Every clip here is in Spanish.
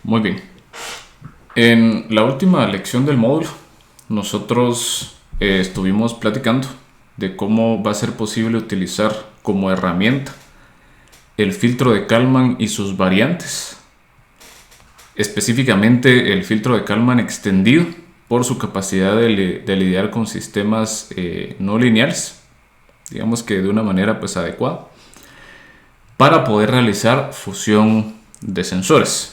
Muy bien. En la última lección del módulo, nosotros estuvimos platicando de cómo va a ser posible utilizar como herramienta el filtro de Kalman y sus variantes. Específicamente el filtro de Kalman extendido por su capacidad de lidiar con sistemas no lineales, digamos que de una manera pues adecuada, para poder realizar fusión de sensores.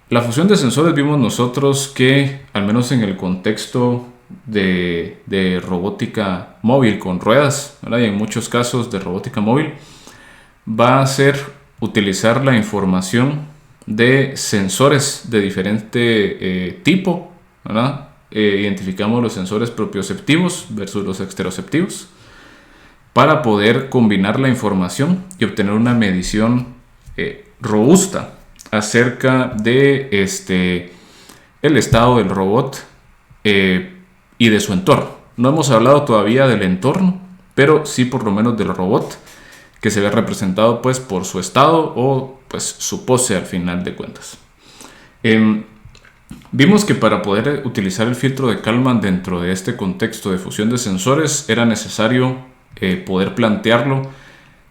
La fusión de sensores vimos nosotros que, al menos en el contexto de robótica móvil con ruedas, ¿verdad? Y en muchos casos de robótica móvil, va a ser utilizar la información de sensores de diferente tipo, ¿verdad? Identificamos los sensores propioceptivos versus los exteroceptivos para poder combinar la información y obtener una medición robusta acerca de el estado del robot y de su entorno. No hemos hablado todavía del entorno, pero sí por lo menos del robot, que se ve representado pues por su estado o pues su pose al final de cuentas. Vimos que para poder utilizar el filtro de Kalman dentro de este contexto de fusión de sensores era necesario poder plantearlo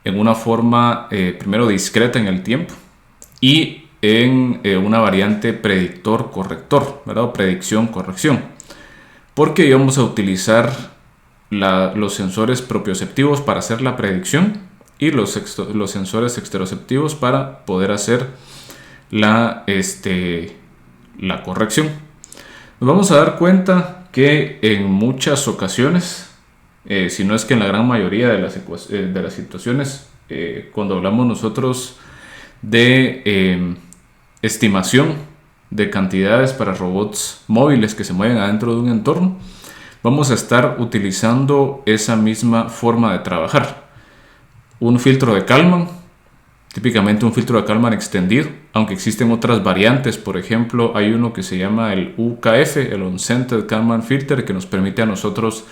en una forma primero discreta en el tiempo y en una variante predictor-corrector, ¿verdad? O predicción-corrección, porque íbamos a utilizar los sensores propioceptivos para hacer la predicción y los sensores exteroceptivos para poder hacer la corrección. Nos vamos a dar cuenta que en muchas ocasiones, si no es que en la gran mayoría de las situaciones, cuando hablamos nosotros de estimación de cantidades para robots móviles que se mueven adentro de un entorno, vamos a estar utilizando esa misma forma de trabajar. Un filtro de Kalman, típicamente un filtro de Kalman extendido, aunque existen otras variantes. Por ejemplo, hay uno que se llama el UKF, el Uncentered Kalman Filter, que nos permite a nosotros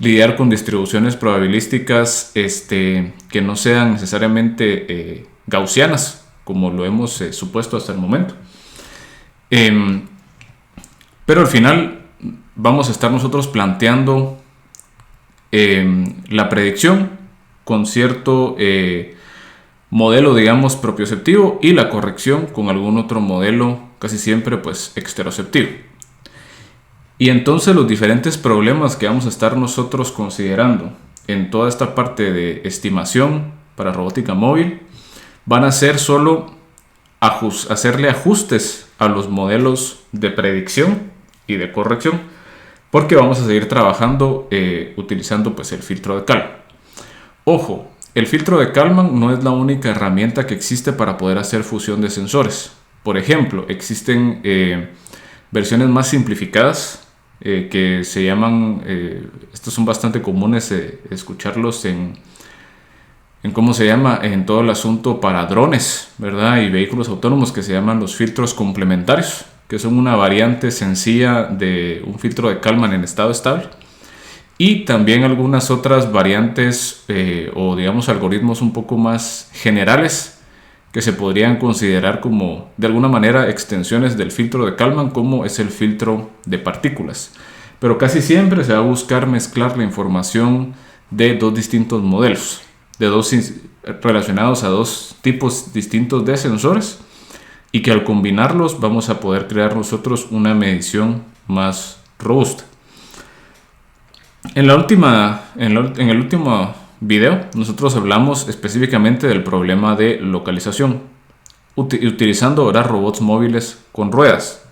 lidiar con distribuciones probabilísticas que no sean necesariamente gaussianas, como lo hemos supuesto hasta el momento. Pero al final vamos a estar nosotros planteando la predicción con cierto modelo, digamos, propioceptivo, y la corrección con algún otro modelo, casi siempre pues exteroceptivo. Y entonces los diferentes problemas que vamos a estar nosotros considerando en toda esta parte de estimación para robótica móvil van a ser solo hacerle ajustes a los modelos de predicción y de corrección, porque vamos a seguir trabajando utilizando pues el filtro de Kalman. Ojo, el filtro de Kalman no es la única herramienta que existe para poder hacer fusión de sensores. Por ejemplo, existen versiones más simplificadas que se llaman, estos son bastante comunes escucharlos en cómo se llama, en todo el asunto para drones, ¿verdad? Y vehículos autónomos, que se llaman los filtros complementarios, que son una variante sencilla de un filtro de Kalman en estado estable. Y también algunas otras variantes o digamos algoritmos un poco más generales que se podrían considerar como de alguna manera extensiones del filtro de Kalman, como es el filtro de partículas. Pero casi siempre se va a buscar mezclar la información de dos distintos modelos, relacionados a dos tipos distintos de sensores, y que al combinarlos vamos a poder crear nosotros una medición más robusta. En el último video nosotros hablamos específicamente del problema de localización, utilizando ahora robots móviles con ruedas.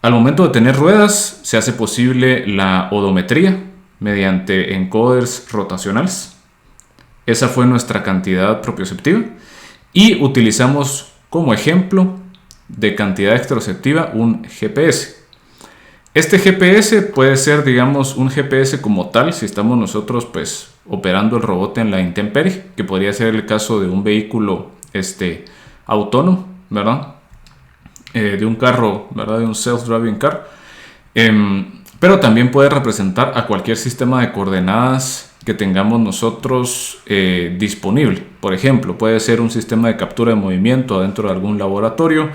Al momento de tener ruedas se hace posible la odometría mediante encoders rotacionales. Esa fue nuestra cantidad propioceptiva, y utilizamos como ejemplo de cantidad exteroceptiva un GPS. Este GPS puede ser, digamos, un GPS como tal si estamos nosotros pues operando el robot en la intemperie, que podría ser el caso de un vehículo autónomo, ¿verdad? De un carro, ¿verdad? De un self-driving car. Pero también puede representar a cualquier sistema de coordenadas que tengamos nosotros disponible. Por ejemplo, puede ser un sistema de captura de movimiento dentro de algún laboratorio,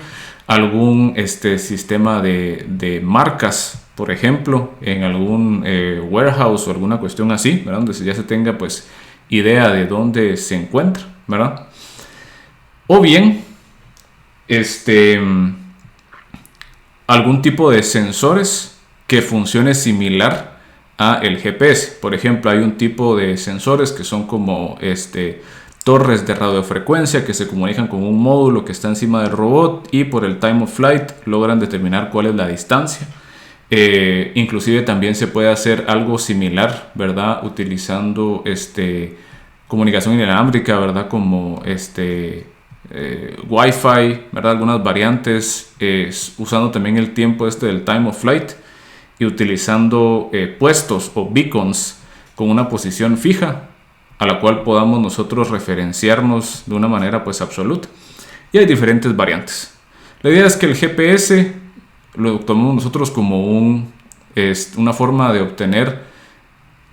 algún sistema de marcas, por ejemplo, en algún warehouse o alguna cuestión así, ¿verdad? Donde ya se tenga pues idea de dónde se encuentra, ¿verdad? O bien, algún tipo de sensores que funcione similar a el GPS. Por ejemplo, hay un tipo de sensores que son como torres de radiofrecuencia que se comunican con un módulo que está encima del robot y por el time of flight logran determinar cuál es la distancia. Inclusive también se puede hacer algo similar, ¿verdad? Utilizando comunicación inalámbrica, ¿verdad? Como Wi-Fi, ¿verdad? Algunas variantes, usando también el tiempo del time of flight y utilizando puestos o beacons con una posición fija a la cual podamos nosotros referenciarnos de una manera pues absoluta. Y hay diferentes variantes. La idea es que el GPS lo tomamos nosotros como una forma de obtener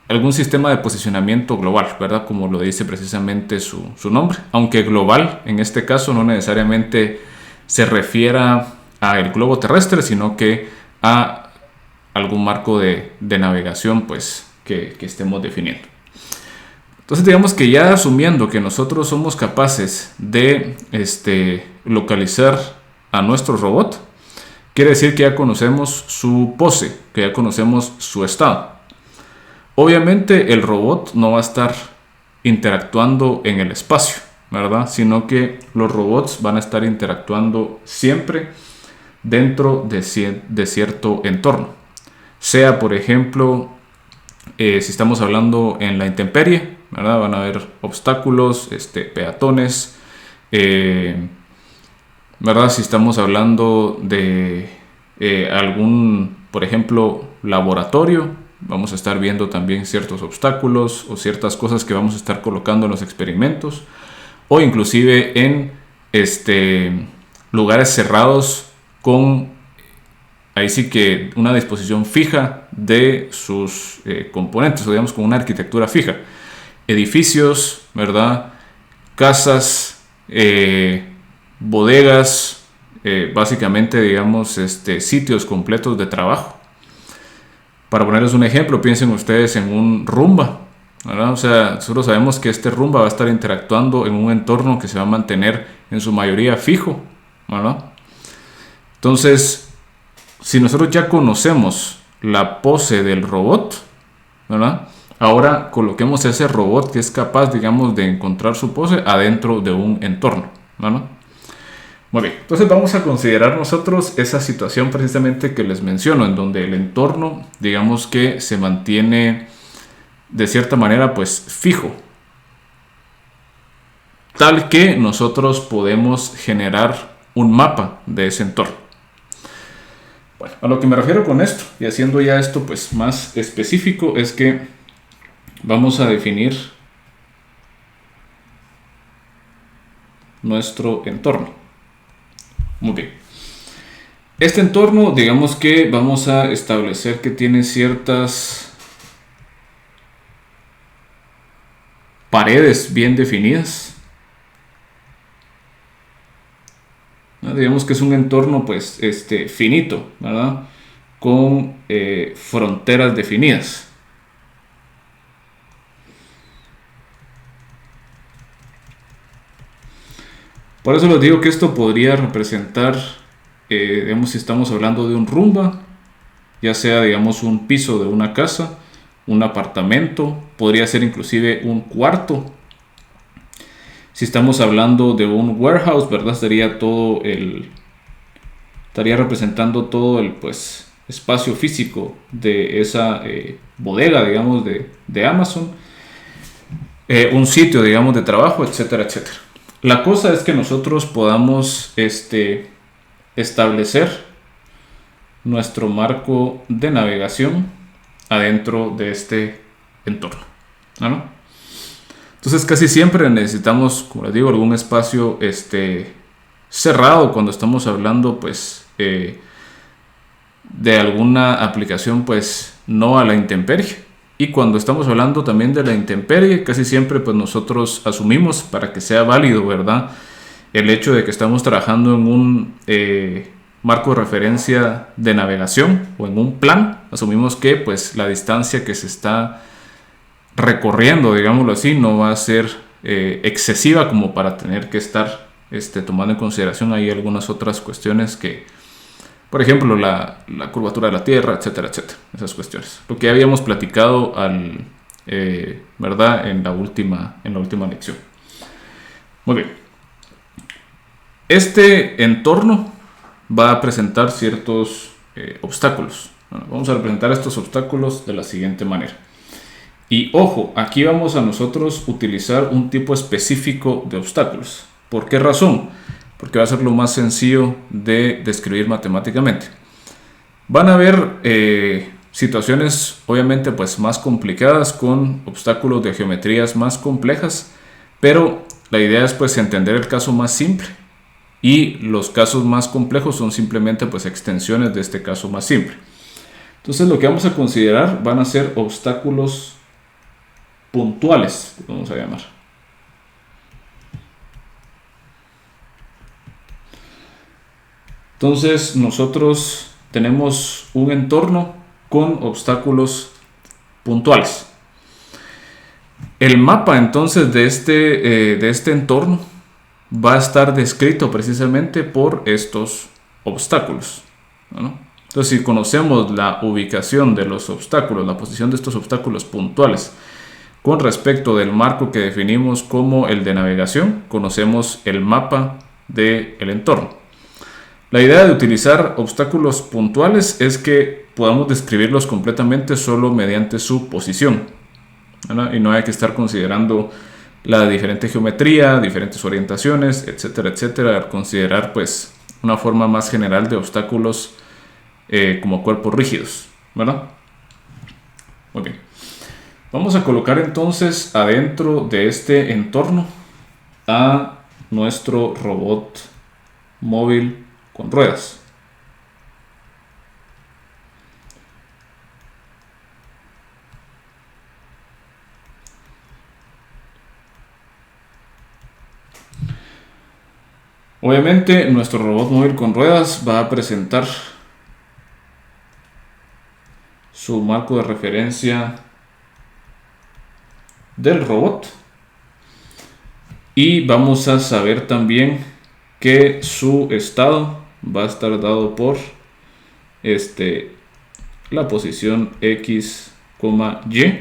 algún sistema de posicionamiento global, ¿verdad? Como lo dice precisamente su nombre. Aunque global, en este caso, no necesariamente se refiera al globo terrestre, sino que a algún marco de navegación pues, que estemos definiendo. Entonces digamos que ya asumiendo que nosotros somos capaces de localizar a nuestro robot, quiere decir que ya conocemos su pose, que ya conocemos su estado. Obviamente el robot no va a estar interactuando en el espacio, ¿verdad? Sino que los robots van a estar interactuando siempre dentro de cierto entorno. Sea, por ejemplo, si estamos hablando en la intemperie, ¿verdad? Van a haber obstáculos, peatones, ¿verdad? Si estamos hablando de algún, por ejemplo, laboratorio, vamos a estar viendo también ciertos obstáculos o ciertas cosas que vamos a estar colocando en los experimentos, o inclusive en lugares cerrados con ahí sí que una disposición fija de sus componentes, o digamos con una arquitectura fija. Edificios, ¿verdad? Casas, bodegas, básicamente digamos sitios completos de trabajo. Para ponerles un ejemplo, piensen ustedes en un Roomba, ¿verdad? O sea, nosotros sabemos que este Roomba va a estar interactuando en un entorno que se va a mantener en su mayoría fijo, ¿verdad? Entonces, si nosotros ya conocemos la pose del robot, ¿verdad? Ahora coloquemos ese robot que es capaz, digamos, de encontrar su pose adentro de un entorno, ¿verdad? Muy bien, entonces vamos a considerar nosotros esa situación precisamente que les menciono, en donde el entorno, digamos que se mantiene de cierta manera pues fijo, tal que nosotros podemos generar un mapa de ese entorno. Bueno, a lo que me refiero con esto, y haciendo ya esto pues más específico, es que vamos a definir nuestro entorno. Muy bien. Este entorno, digamos que vamos a establecer que tiene ciertas paredes bien definidas. ¿No? Digamos que es un entorno pues finito, ¿verdad? Con fronteras definidas. Por eso les digo que esto podría representar, digamos, si estamos hablando de un Roomba, ya sea, digamos, un piso de una casa, un apartamento, podría ser inclusive un cuarto. Si estamos hablando de un warehouse, ¿verdad? Estaría representando todo el, pues, espacio físico de esa bodega, digamos, de Amazon, un sitio, digamos, de trabajo, etcétera, etcétera. La cosa es que nosotros podamos establecer nuestro marco de navegación adentro de este entorno, ¿no? Entonces casi siempre necesitamos, como les digo, algún espacio cerrado cuando estamos hablando pues de alguna aplicación pues no a la intemperie, Y cuando estamos hablando también de la intemperie, casi siempre pues nosotros asumimos, para que sea válido, ¿verdad?, el hecho de que estamos trabajando en un marco de referencia de navegación o en un plan. Asumimos que pues la distancia que se está recorriendo, digámoslo así, no va a ser excesiva como para tener que estar tomando en consideración ahí algunas otras cuestiones que, por ejemplo, la curvatura de la Tierra, etcétera, etcétera. Esas cuestiones. Lo que habíamos platicado ¿verdad?, en la última lección. Muy bien. Este entorno va a presentar ciertos obstáculos. Bueno, vamos a representar estos obstáculos de la siguiente manera. Y ojo, aquí vamos a nosotros utilizar un tipo específico de obstáculos. ¿Por qué razón? Porque va a ser lo más sencillo de describir matemáticamente. Van a haber situaciones obviamente pues más complicadas, con obstáculos de geometrías más complejas, pero la idea es pues entender el caso más simple, y los casos más complejos son simplemente pues extensiones de este caso más simple. Entonces lo que vamos a considerar van a ser obstáculos puntuales, vamos a llamar. Entonces nosotros tenemos un entorno con obstáculos puntuales. El mapa entonces de este entorno va a estar descrito precisamente por estos obstáculos, ¿no? Entonces, si conocemos la ubicación de los obstáculos, la posición de estos obstáculos puntuales con respecto del marco que definimos como el de navegación, conocemos el mapa del entorno. La idea de utilizar obstáculos puntuales es que podamos describirlos completamente solo mediante su posición, ¿no? Y no hay que estar considerando la diferente geometría, diferentes orientaciones, etcétera, etcétera. Al considerar pues una forma más general de obstáculos como cuerpos rígidos, ¿verdad? Muy bien. Vamos a colocar entonces adentro de este entorno a nuestro robot móvil con ruedas. Obviamente nuestro robot móvil con ruedas va a presentar su marco de referencia del robot, y vamos a saber también que su estado va a estar dado por la posición X, Y,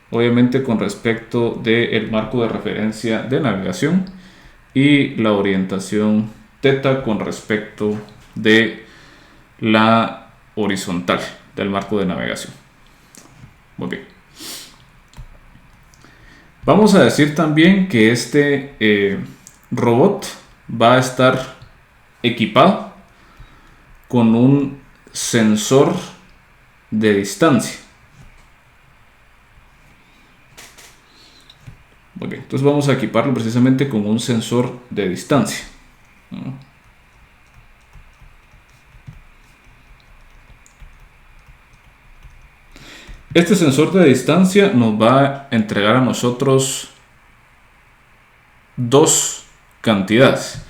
obviamente con respecto del marco de referencia de navegación, y la orientación θ con respecto de la horizontal del marco de navegación. Muy bien. Vamos a decir también que este robot va a estar equipado con un sensor de distancia. Muy bien, entonces vamos a equiparlo precisamente con un sensor de distancia, ¿no? Este sensor de distancia nos va a entregar a nosotros dos cantidades.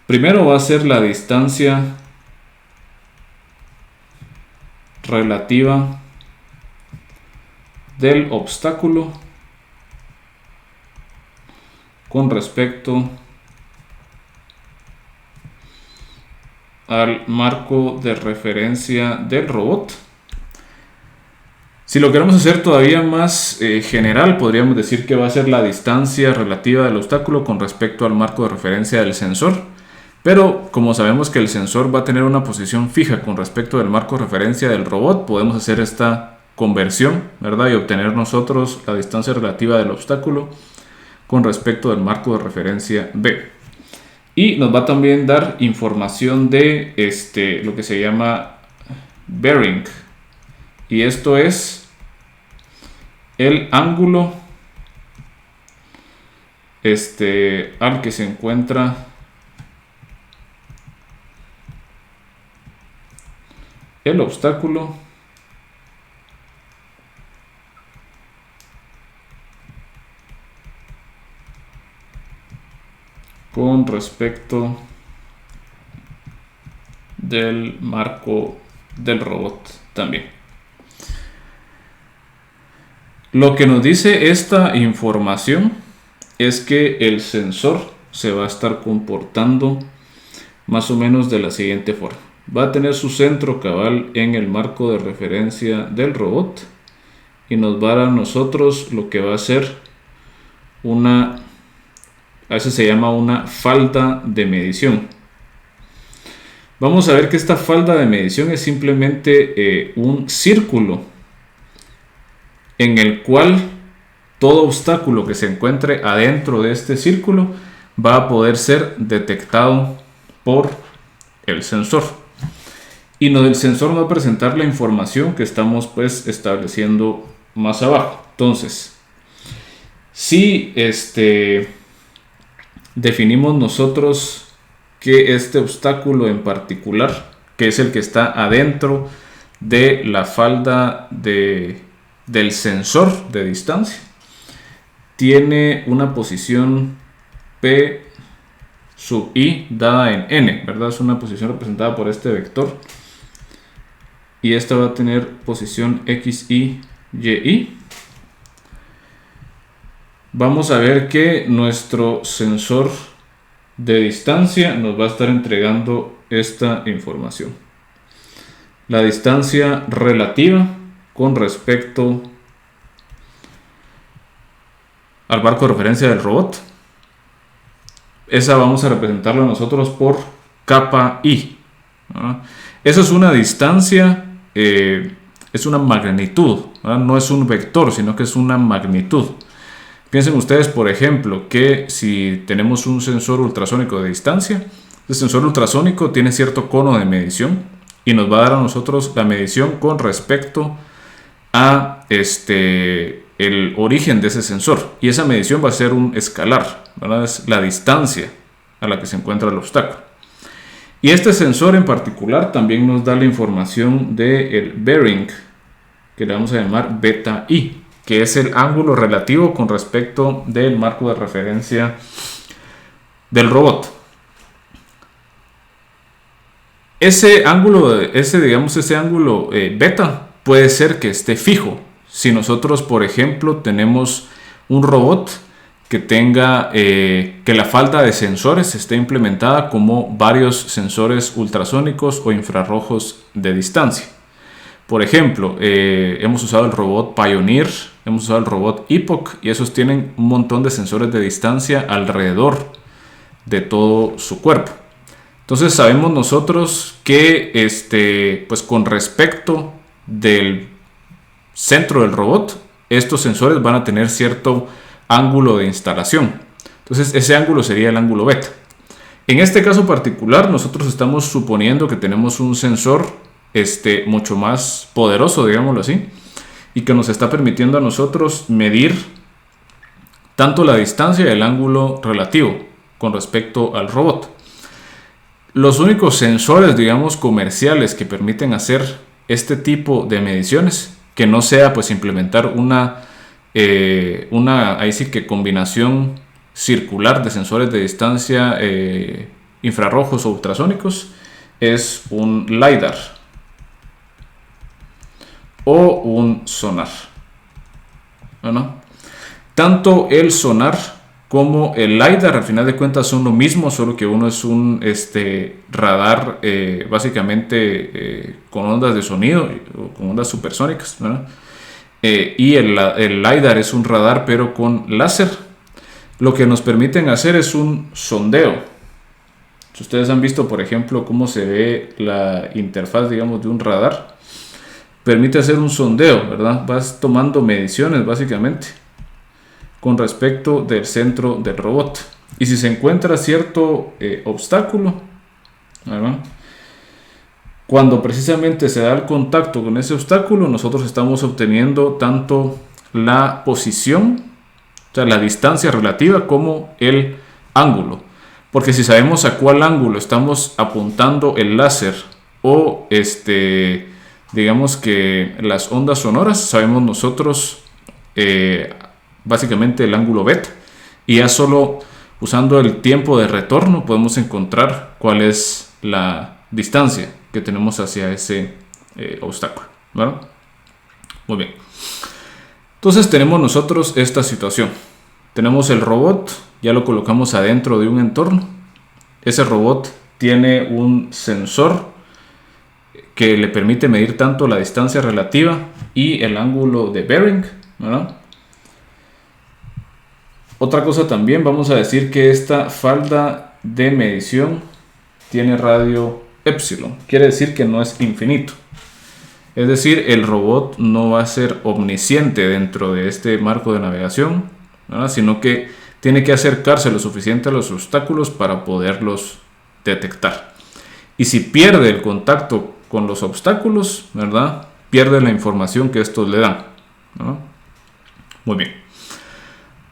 Primero va a ser la distancia relativa del obstáculo con respecto al marco de referencia del robot. Si lo queremos hacer todavía más general, podríamos decir que va a ser la distancia relativa del obstáculo con respecto al marco de referencia del sensor. Pero como sabemos que el sensor va a tener una posición fija con respecto del marco de referencia del robot, podemos hacer esta conversión, ¿verdad?, y obtener nosotros la distancia relativa del obstáculo con respecto del marco de referencia B. Y nos va a también dar información de lo que se llama bearing. Y esto es el ángulo al que se encuentra el obstáculo con respecto del marco del robot también. Lo que nos dice esta información es que el sensor se va a estar comportando más o menos de la siguiente forma. Va a tener su centro cabal en el marco de referencia del robot y nos va a dar a nosotros lo que va a ser a veces se llama una falda de medición. Vamos a ver que esta falda de medición es simplemente un círculo en el cual todo obstáculo que se encuentre adentro de este círculo va a poder ser detectado por el sensor. Y el sensor nos va a presentar la información que estamos pues estableciendo más abajo. Entonces, si definimos nosotros que este obstáculo en particular, que es el que está adentro de la falda del sensor de distancia, tiene una posición P sub i dada en n, ¿verdad? Es una posición representada por este vector. Y esta va a tener posición x, y, y. Vamos a ver que nuestro sensor de distancia nos va a estar entregando esta información. La distancia relativa con respecto al marco de referencia del robot. Esa vamos a representarla nosotros por kappa i. Eso es una distancia, es una magnitud, ¿verdad? No es un vector, sino que es una magnitud. Piensen ustedes, por ejemplo, que si tenemos un sensor ultrasónico de distancia, el sensor ultrasónico tiene cierto cono de medición y nos va a dar a nosotros la medición con respecto a el origen de ese sensor, y esa medición va a ser un escalar, ¿verdad? Es la distancia a la que se encuentra el obstáculo. Y este sensor en particular también nos da la información del bearing, que le vamos a llamar beta i, que es el ángulo relativo con respecto del marco de referencia del robot. Ese ángulo beta puede ser que esté fijo. Si nosotros, por ejemplo, tenemos un robot que tenga que la falda de sensores esté implementada como varios sensores ultrasónicos o infrarrojos de distancia. Por ejemplo, hemos usado el robot Pioneer, hemos usado el robot Epoch, y esos tienen un montón de sensores de distancia alrededor de todo su cuerpo. Entonces sabemos nosotros que pues con respecto del centro del robot, estos sensores van a tener cierto ángulo de instalación. Entonces ese ángulo sería el ángulo beta. En este caso particular, nosotros estamos suponiendo que tenemos un sensor mucho más poderoso, digámoslo así, y que nos está permitiendo a nosotros medir tanto la distancia y el ángulo relativo con respecto al robot. Los únicos sensores, digamos, comerciales que permiten hacer este tipo de mediciones, que no sea pues implementar una ahí sí que combinación circular de sensores de distancia infrarrojos o ultrasónicos, es un LiDAR o un sonar. Bueno, tanto el sonar como el LiDAR al final de cuentas son lo mismo, solo que uno es un radar básicamente con ondas de sonido o con ondas supersónicas, ¿verdad? Y el LiDAR es un radar pero con láser. Lo que nos permiten hacer es un sondeo. Si ustedes han visto, por ejemplo, cómo se ve la interfaz, digamos, de un radar, permite hacer un sondeo, ¿verdad? Vas tomando mediciones básicamente con respecto del centro del robot, y si se encuentra cierto obstáculo, ¿verdad? Cuando precisamente se da el contacto con ese obstáculo, nosotros estamos obteniendo tanto la posición, o sea, la distancia relativa, como el ángulo. Porque si sabemos a cuál ángulo estamos apuntando el láser o digamos que las ondas sonoras, sabemos nosotros básicamente el ángulo beta. Y ya solo usando el tiempo de retorno podemos encontrar cuál es la distancia que tenemos hacia ese obstáculo, ¿verdad? Muy bien. Entonces tenemos nosotros esta situación. Tenemos el robot, ya lo colocamos adentro de un entorno. Ese robot tiene un sensor que le permite medir tanto la distancia relativa y el ángulo de bearing, ¿verdad? Otra cosa también, vamos a decir que esta falda de medición tiene radio epsilon. Quiere decir que no es infinito. Es decir, el robot no va a ser omnisciente dentro de este marco de navegación, ¿verdad? Sino que tiene que acercarse lo suficiente a los obstáculos para poderlos detectar. Y si pierde el contacto con los obstáculos, ¿verdad?, pierde la información que estos le dan, ¿no? Muy bien.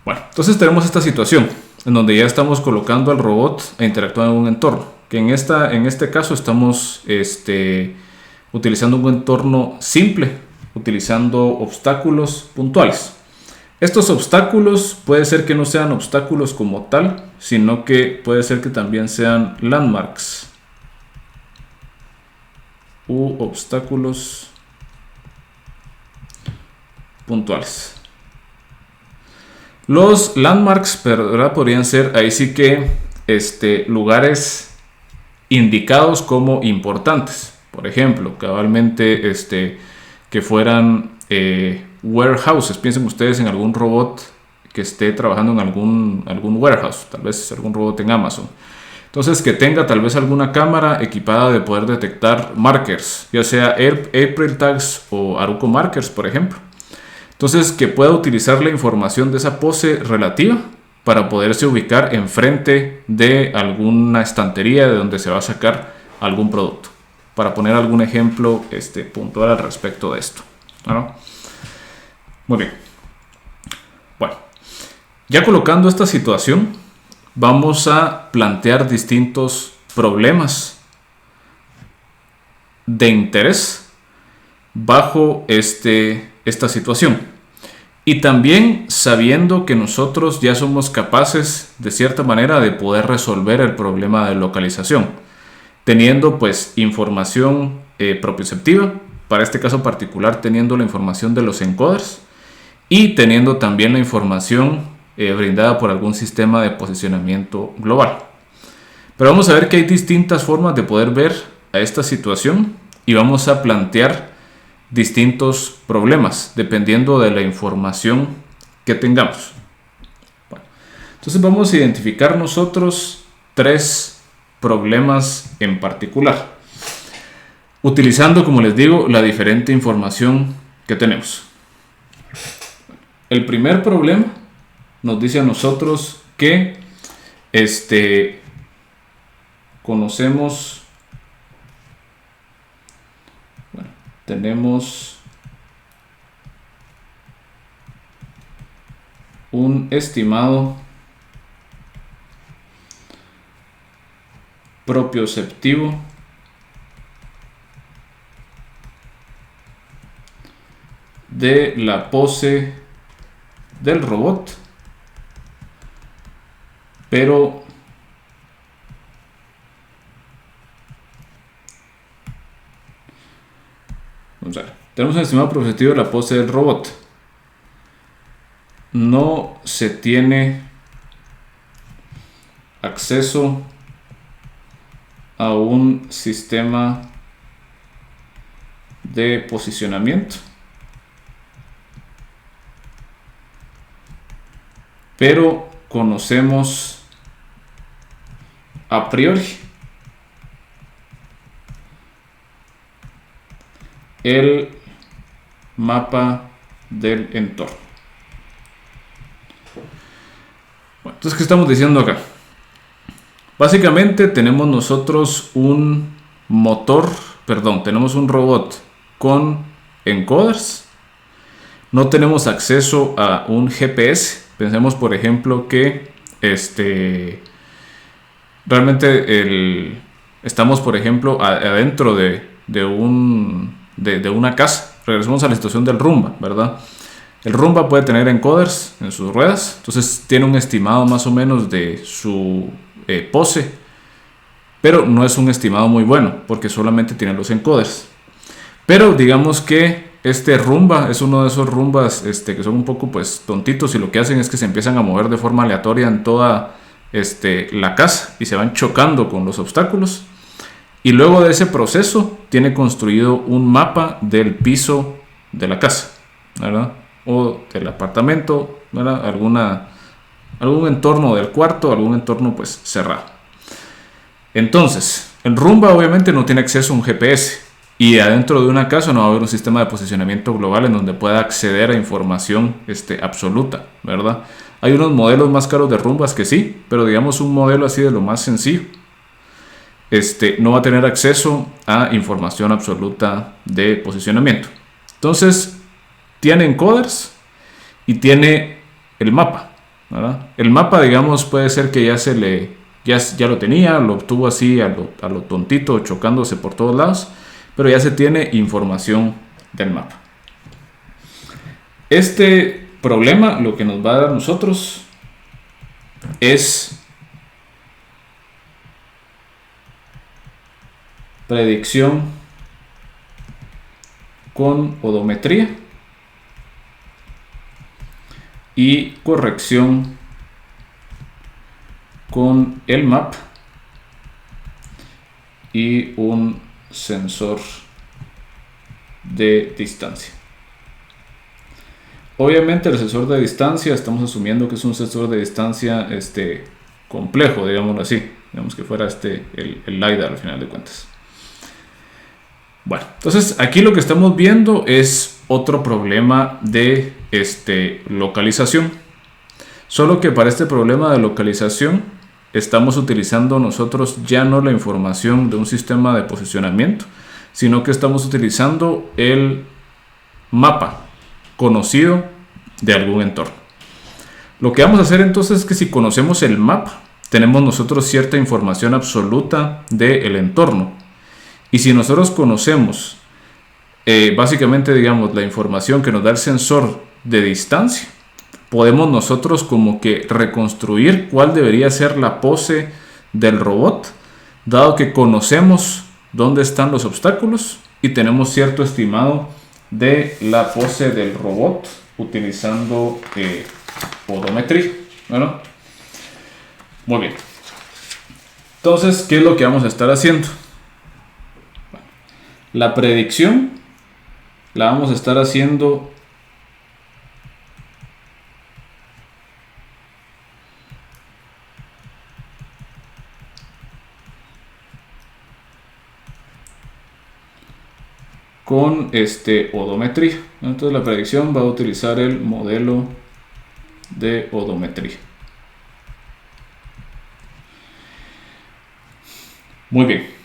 Bueno, entonces tenemos esta situación en donde ya estamos colocando al robot a interactuar en un entorno. Que en este caso estamos utilizando un entorno simple, utilizando obstáculos puntuales. Estos obstáculos puede ser que no sean obstáculos como tal, sino que puede ser que también sean landmarks u obstáculos puntuales. Los landmarks, ¿verdad?, podrían ser ahí sí que lugares indicados como importantes. Por ejemplo, cabalmente que fueran warehouses. Piensen ustedes en algún robot que esté trabajando en algún warehouse, tal vez algún robot en Amazon. Entonces, que tenga tal vez alguna cámara equipada de poder detectar markers, ya sea April Tags o Aruco Markers, por ejemplo. Entonces, que pueda utilizar la información de esa pose relativa para poderse ubicar enfrente de alguna estantería de donde se va a sacar algún producto. Para poner algún ejemplo puntual al respecto de esto, ¿no? Muy bien. Bueno, ya colocando esta situación, vamos a plantear distintos problemas de interés bajo esta situación. Y también sabiendo que nosotros ya somos capaces, de cierta manera, de poder resolver el problema de localización, teniendo pues información propioceptiva, para este caso particular teniendo la información de los encoders y teniendo también la información brindada por algún sistema de posicionamiento global. Pero vamos a ver que hay distintas formas de poder ver a esta situación y vamos a plantear distintos problemas dependiendo de la información que tengamos. Bueno, entonces vamos a identificar nosotros 3 problemas en particular, utilizando, como les digo, la diferente información que tenemos. El primer problema nos dice a nosotros que conocemos, bueno, tenemos un estimado propioceptivo de la pose del robot, pero vamos a ver, tenemos un estimado propioceptivo de la pose del robot. No se tiene acceso a un sistema de posicionamiento, pero conocemos a priori el mapa del entorno. Bueno, entonces, ¿qué estamos diciendo acá? Básicamente tenemos nosotros tenemos un robot con encoders. No tenemos acceso a un GPS. Pensemos, por ejemplo, que realmente estamos, por ejemplo, adentro de una casa. Regresamos a la situación del Roomba, ¿verdad? El Rumba puede tener encoders en sus ruedas, entonces tiene un estimado más o menos de su pose, pero no es un estimado muy bueno porque solamente tiene los encoders. Pero digamos que este Rumba es uno de esos Rumbas que son un poco pues tontitos, y lo que hacen es que se empiezan a mover de forma aleatoria en toda la casa y se van chocando con los obstáculos. Y luego de ese proceso tiene construido un mapa del piso de la casa, ¿verdad? O del apartamento, ¿verdad? Algún entorno del cuarto, algún entorno pues cerrado. Entonces, el Rumba obviamente no tiene acceso a un GPS, y adentro de una casa no va a haber un sistema de posicionamiento global en donde pueda acceder a información absoluta, ¿verdad? Hay unos modelos más caros de Rumbas que sí, pero digamos un modelo así de lo más sencillo, no va a tener acceso a información absoluta de posicionamiento. Entonces, tiene encoders y tiene el mapa, ¿verdad? El mapa, digamos, puede ser que ya lo tenía, lo obtuvo así a lo tontito, chocándose por todos lados, pero ya se tiene información del mapa. Este problema lo que nos va a dar a nosotros es predicción con odometría y corrección con el map y un sensor de distancia. Obviamente el sensor de distancia estamos asumiendo que es un sensor de distancia complejo, digámoslo así, digamos que fuera el LiDAR al final de cuentas. Bueno, entonces aquí lo que estamos viendo es otro problema de localización, solo que para este problema de localización estamos utilizando nosotros ya no la información de un sistema de posicionamiento, sino que estamos utilizando el mapa conocido de algún entorno. Lo que vamos a hacer entonces es que si conocemos el mapa, tenemos nosotros cierta información absoluta del entorno. Y si nosotros conocemos básicamente, digamos, la información que nos da el sensor de distancia, podemos nosotros como que reconstruir cuál debería ser la pose del robot, dado que conocemos dónde están los obstáculos y tenemos cierto estimado de la pose del robot utilizando odometría. Bueno, muy bien. Entonces, ¿qué es lo que vamos a estar haciendo? La predicción la vamos a estar haciendo con odometría. Entonces la predicción va a utilizar el modelo de odometría. Muy bien.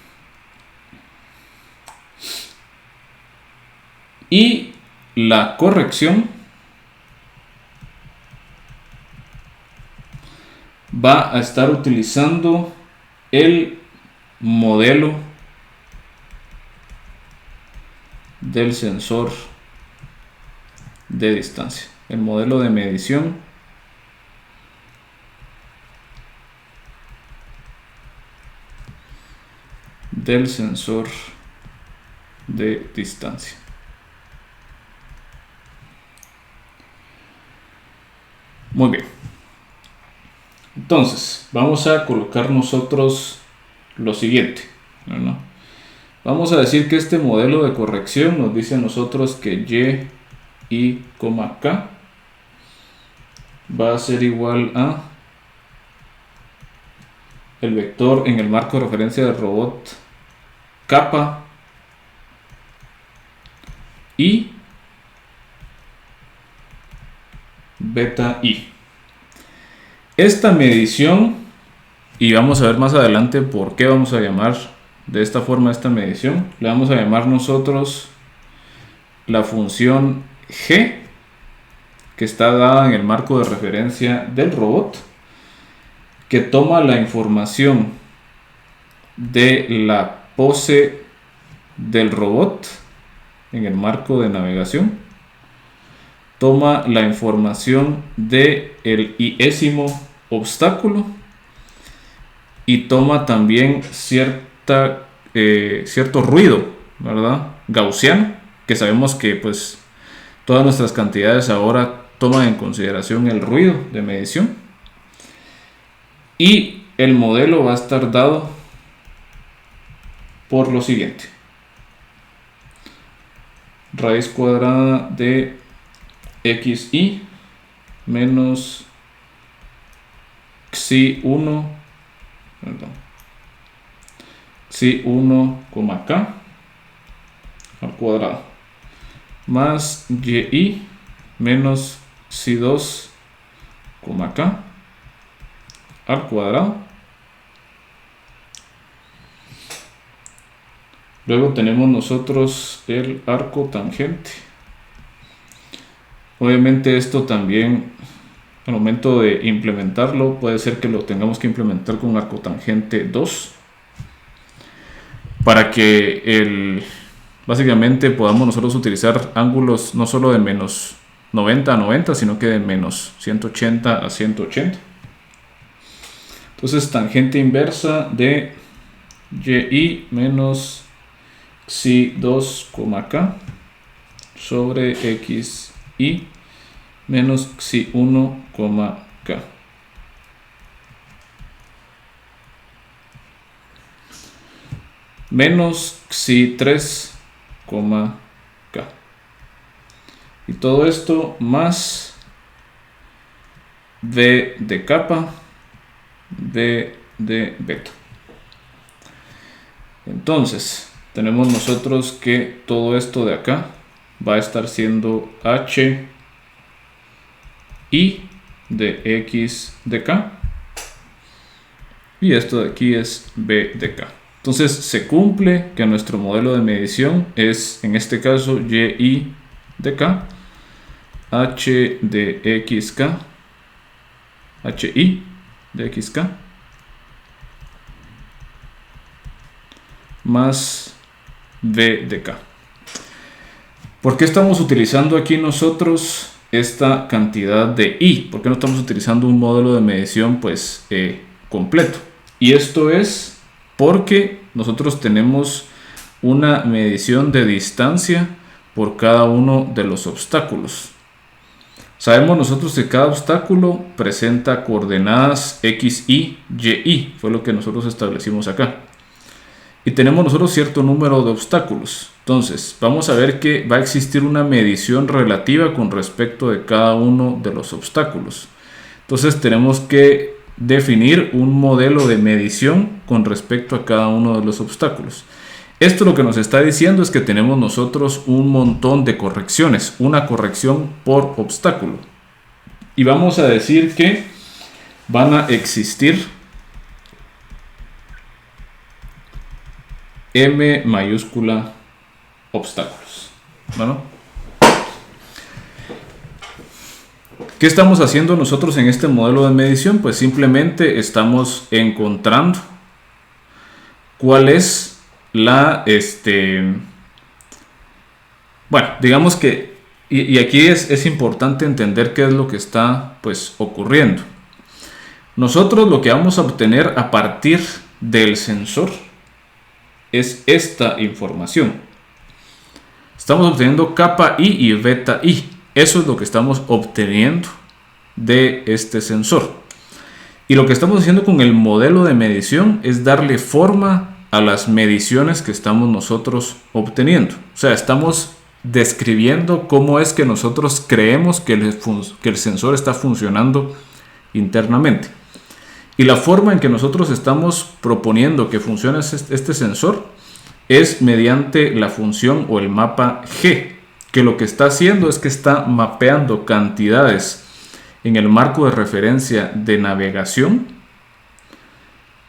Y la corrección va a estar utilizando el modelo del sensor de distancia, el modelo de medición del sensor de distancia. Muy bien. Entonces, vamos a colocar nosotros lo siguiente, ¿no? Vamos a decir que este modelo de corrección nos dice a nosotros que y, k va a ser igual a el vector en el marco de referencia del robot kappa y beta i. Esta medición, y vamos a ver más adelante por qué vamos a llamar de esta forma esta medición, le vamos a llamar nosotros la función g, que está dada en el marco de referencia del robot, que toma la información de la pose del robot en el marco de navegación, toma la información del iésimo obstáculo y toma también cierto ruido, ¿verdad? Gaussiano, que sabemos que pues todas nuestras cantidades ahora toman en consideración el ruido de medición. Y el modelo va a estar dado por lo siguiente: raíz cuadrada de xi menos xi1, k al cuadrado más y menos xi2, k al cuadrado. Luego tenemos nosotros el arco tangente. Obviamente esto también, al momento de implementarlo, puede ser que lo tengamos que implementar con arco tangente 2 para que básicamente podamos nosotros utilizar ángulos no solo de menos 90 a 90, sino que de menos 180 a 180. Entonces, tangente inversa de y menos xi2, k sobre xi menos xi1, k. Menos xi3, k. Y todo esto más v de capa, v de beta. Entonces, tenemos nosotros que todo esto de acá va a estar siendo h i de x de k. Y esto de aquí es b de k. Entonces se cumple que nuestro modelo de medición es, en este caso, y de k, h de xk, hi de xk, más v de k. ¿Por qué estamos utilizando aquí nosotros esta cantidad de i? ¿Por qué no estamos utilizando un modelo de medición pues completo? Y esto es porque nosotros tenemos una medición de distancia por cada uno de los obstáculos. Sabemos nosotros que cada obstáculo presenta coordenadas x, y, y, fue lo que nosotros establecimos acá. Y tenemos nosotros cierto número de obstáculos. Entonces, vamos a ver que va a existir una medición relativa con respecto de cada uno de los obstáculos. Entonces, tenemos que definir un modelo de medición con respecto a cada uno de los obstáculos. Esto lo que nos está diciendo es que tenemos nosotros un montón de correcciones, una corrección por obstáculo. Y vamos a decir que van a existir m mayúscula obstáculos. Bueno, ¿qué estamos haciendo nosotros en este modelo de medición? Pues simplemente estamos encontrando cuál es la, bueno, digamos que, y aquí es importante entender qué es lo que está pues ocurriendo. Nosotros lo que vamos a obtener a partir del sensor es esta información. Estamos obteniendo kappa i y beta i. Eso es lo que estamos obteniendo de este sensor. Y lo que estamos haciendo con el modelo de medición es darle forma a las mediciones que estamos nosotros obteniendo. O sea, estamos describiendo cómo es que nosotros creemos que el sensor está funcionando internamente. Y la forma en que nosotros estamos proponiendo que funcione este sensor es mediante la función o el mapa G, que lo que está haciendo es que está mapeando cantidades en el marco de referencia de navegación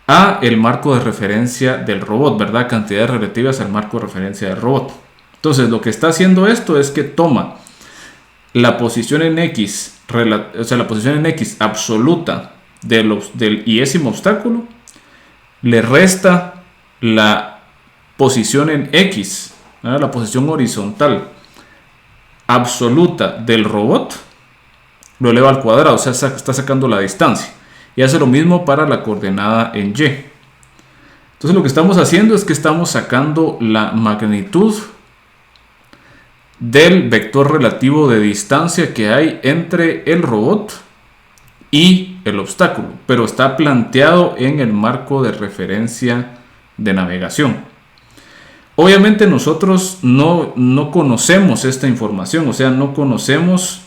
a el marco de referencia del robot, ¿verdad? Cantidades relativas al marco de referencia del robot. Entonces, lo que está haciendo esto es que toma la posición en X, o sea, la posición en X absoluta del iésimo obstáculo, le resta la posición en X, ¿verdad? La posición horizontal absoluta del robot, lo eleva al cuadrado, o sea, está sacando la distancia. Y hace lo mismo para la coordenada en Y. Entonces lo que estamos haciendo es que estamos sacando la magnitud del vector relativo de distancia que hay entre el robot y el obstáculo, pero está planteado en el marco de referencia de navegación. Obviamente nosotros no conocemos esta información, o sea, no conocemos,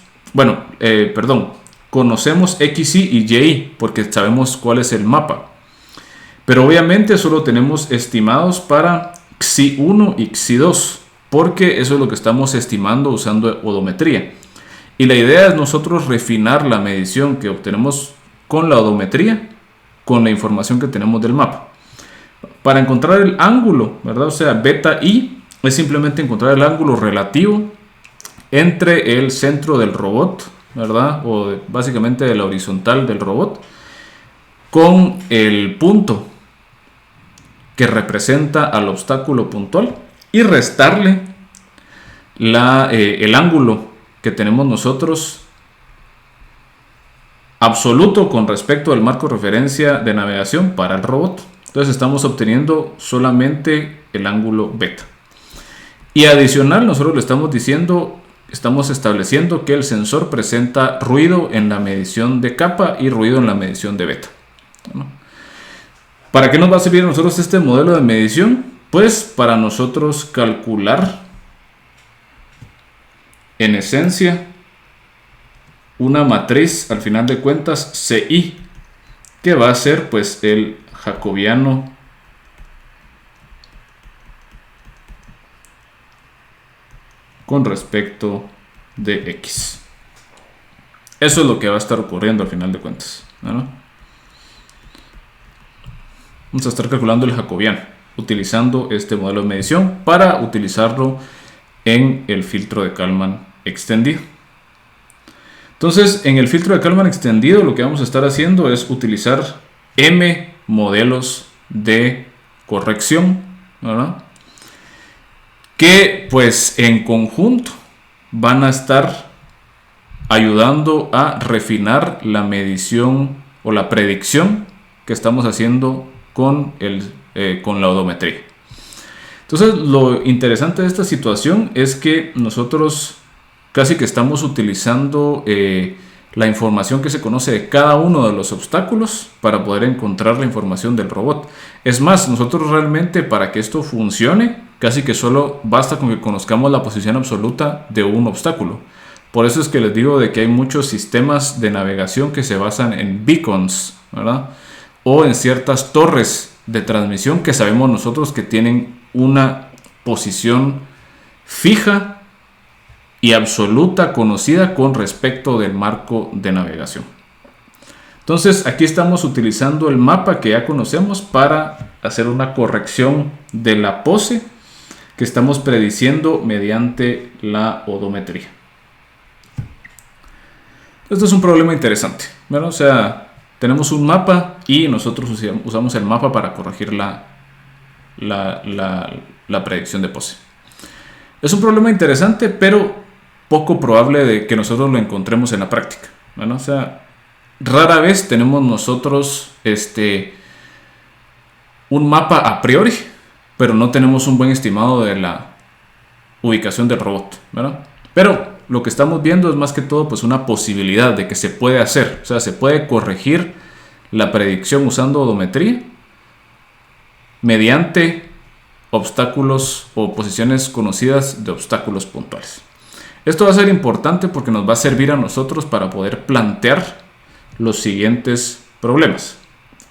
conocemos XY y YY porque sabemos cuál es el mapa. Pero obviamente solo tenemos estimados para XY1 y XY2, porque eso es lo que estamos estimando usando odometría. Y la idea es nosotros refinar la medición que obtenemos con la odometría con la información que tenemos del mapa. Para encontrar el ángulo, ¿verdad? O sea, beta I es simplemente encontrar el ángulo relativo entre el centro del robot, ¿verdad? O básicamente de la horizontal del robot con el punto que representa al obstáculo puntual y restarle el ángulo que tenemos nosotros absoluto con respecto al marco de referencia de navegación para el robot. Entonces estamos obteniendo solamente el ángulo beta. Y adicional, nosotros le estamos diciendo, estamos estableciendo que el sensor presenta ruido en la medición de kappa y ruido en la medición de beta. ¿No? ¿Para qué nos va a servir a nosotros este modelo de medición? Pues para nosotros calcular en esencia una matriz al final de cuentas CI, que va a ser pues el jacobiano con respecto de X. Eso es lo que va a estar ocurriendo al final de cuentas, ¿no? Vamos a estar calculando el jacobiano utilizando este modelo de medición para utilizarlo en el filtro de Kalman extendido. Entonces, en el filtro de Kalman extendido lo que vamos a estar haciendo es utilizar M modelos de corrección, ¿verdad? Que pues en conjunto van a estar ayudando a refinar la medición o la predicción que estamos haciendo con la odometría. Entonces, lo interesante de esta situación es que nosotros casi que estamos utilizando la información que se conoce de cada uno de los obstáculos para poder encontrar la información del robot. Es más, nosotros realmente para que esto funcione, casi que solo basta con que conozcamos la posición absoluta de un obstáculo. Por eso es que les digo de que hay muchos sistemas de navegación que se basan en beacons, ¿verdad? O en ciertas torres de transmisión que sabemos nosotros que tienen una posición fija y absoluta conocida con respecto del marco de navegación. Entonces aquí estamos utilizando el mapa que ya conocemos para hacer una corrección de la pose que estamos prediciendo mediante la odometría. Esto es un problema interesante, ¿verdad? O sea, tenemos un mapa y nosotros usamos el mapa para corregir la predicción de pose. Es un problema interesante, pero poco probable de que nosotros lo encontremos en la práctica, ¿no? O sea, rara vez tenemos nosotros un mapa a priori, pero no tenemos un buen estimado de la ubicación del robot, ¿verdad? Pero lo que estamos viendo es más que todo pues una posibilidad de que se puede hacer, o sea, se puede corregir la predicción usando odometría mediante obstáculos o posiciones conocidas de obstáculos puntuales. Esto va a ser importante porque nos va a servir a nosotros para poder plantear los siguientes problemas.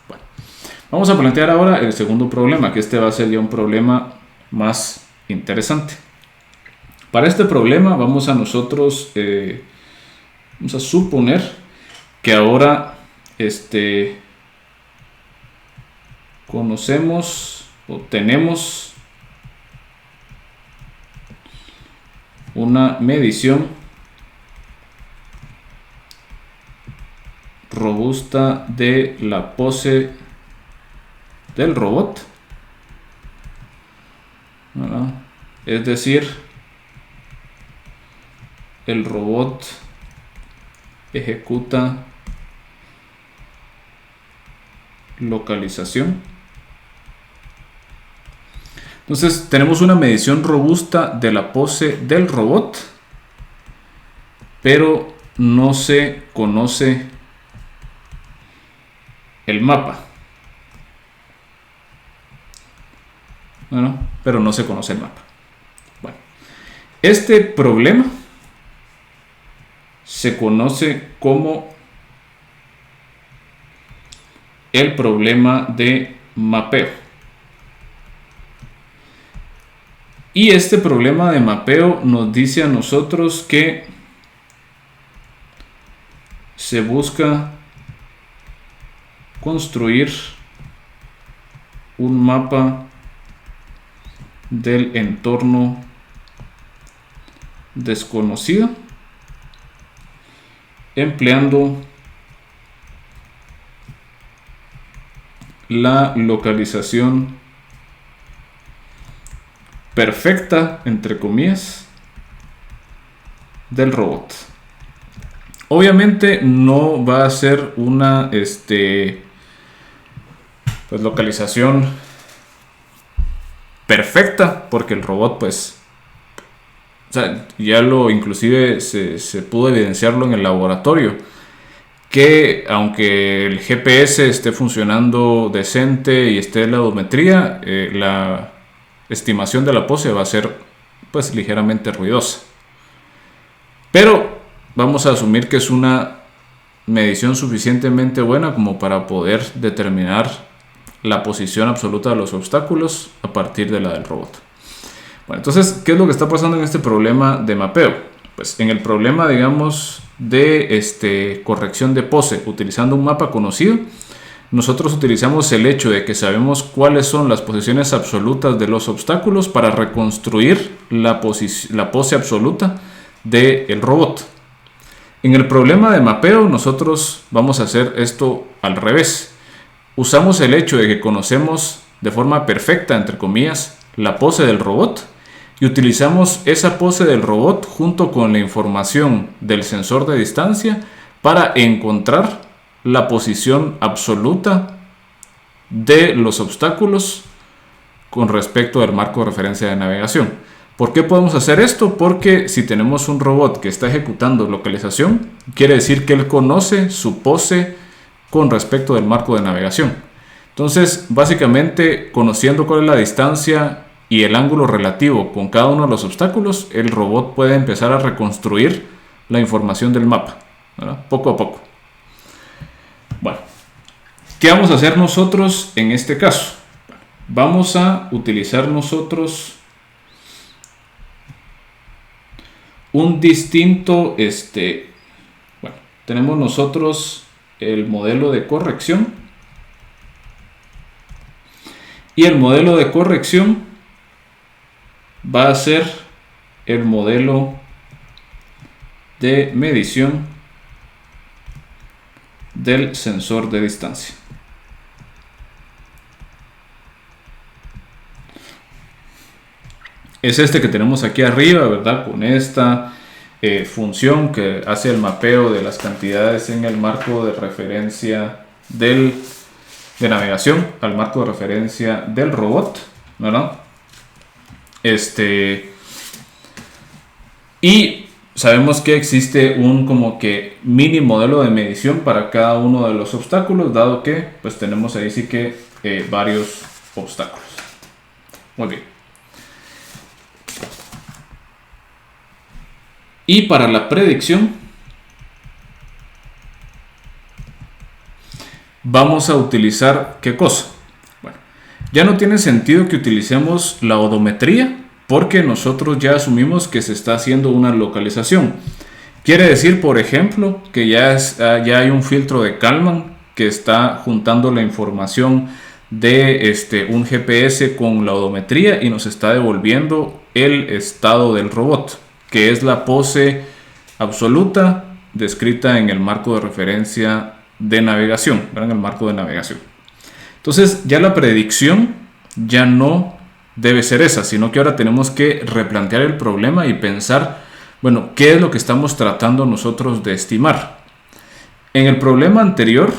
Bueno, vamos a plantear ahora el segundo problema, que este va a ser ya un problema más interesante. Para este problema vamos a nosotros vamos a suponer que ahora conocemos o tenemos una medición robusta de la pose del robot, ¿verdad? Es decir, el robot ejecuta localización. Entonces tenemos una medición robusta de la pose del robot, pero no se conoce el mapa. Bueno, pero no se conoce el mapa. Bueno, este problema se conoce como el problema de mapeo. Y este problema de mapeo nos dice a nosotros que se busca construir un mapa del entorno desconocido empleando la localización perfecta, entre comillas, del robot. Obviamente no va a ser una pues localización perfecta, porque el robot pues o sea, ya lo inclusive se pudo evidenciarlo en el laboratorio, que aunque el GPS esté funcionando decente y esté la odometría, la estimación de la pose va a ser pues ligeramente ruidosa, pero vamos a asumir que es una medición suficientemente buena como para poder determinar la posición absoluta de los obstáculos a partir de la del robot. Bueno, entonces, ¿qué es lo que está pasando en este problema de mapeo? Pues en el problema, digamos, de corrección de pose utilizando un mapa conocido, nosotros utilizamos el hecho de que sabemos cuáles son las posiciones absolutas de los obstáculos para reconstruir la pose absoluta del robot. En el problema de mapeo nosotros vamos a hacer esto al revés. Usamos el hecho de que conocemos de forma perfecta, entre comillas, la pose del robot y utilizamos esa pose del robot junto con la información del sensor de distancia para encontrar la posición absoluta de los obstáculos con respecto al marco de referencia de navegación. ¿Por qué podemos hacer esto? Porque si tenemos un robot que está ejecutando localización, quiere decir que él conoce su pose con respecto del marco de navegación. Entonces, básicamente, conociendo cuál es la distancia y el ángulo relativo con cada uno de los obstáculos, el robot puede empezar a reconstruir la información del mapa, ¿verdad? Poco a poco. Bueno, ¿qué vamos a hacer nosotros en este caso? Vamos a utilizar nosotros un distinto, bueno, tenemos nosotros el modelo de corrección y el modelo de corrección va a ser el modelo de medición del sensor de distancia. Es este que tenemos aquí arriba, ¿verdad? Con esta función que hace el mapeo de las cantidades en el marco de referencia de navegación al marco de referencia del robot, ¿verdad? Y sabemos que existe un como que mini modelo de medición para cada uno de los obstáculos, dado que pues tenemos ahí sí que varios obstáculos. Muy bien. Y para la predicción vamos a utilizar ¿qué cosa? Bueno, ya no tiene sentido que utilicemos la odometría porque nosotros ya asumimos que se está haciendo una localización. Quiere decir, por ejemplo, que ya hay un filtro de Kalman que está juntando la información de un GPS con la odometría y nos está devolviendo el estado del robot, que es la pose absoluta descrita en el marco de referencia de navegación, ¿verdad? En el marco de navegación. Entonces ya la predicción ya no debe ser esa, sino que ahora tenemos que replantear el problema y pensar, Bueno, ¿qué es lo que estamos tratando nosotros de estimar? En el problema anterior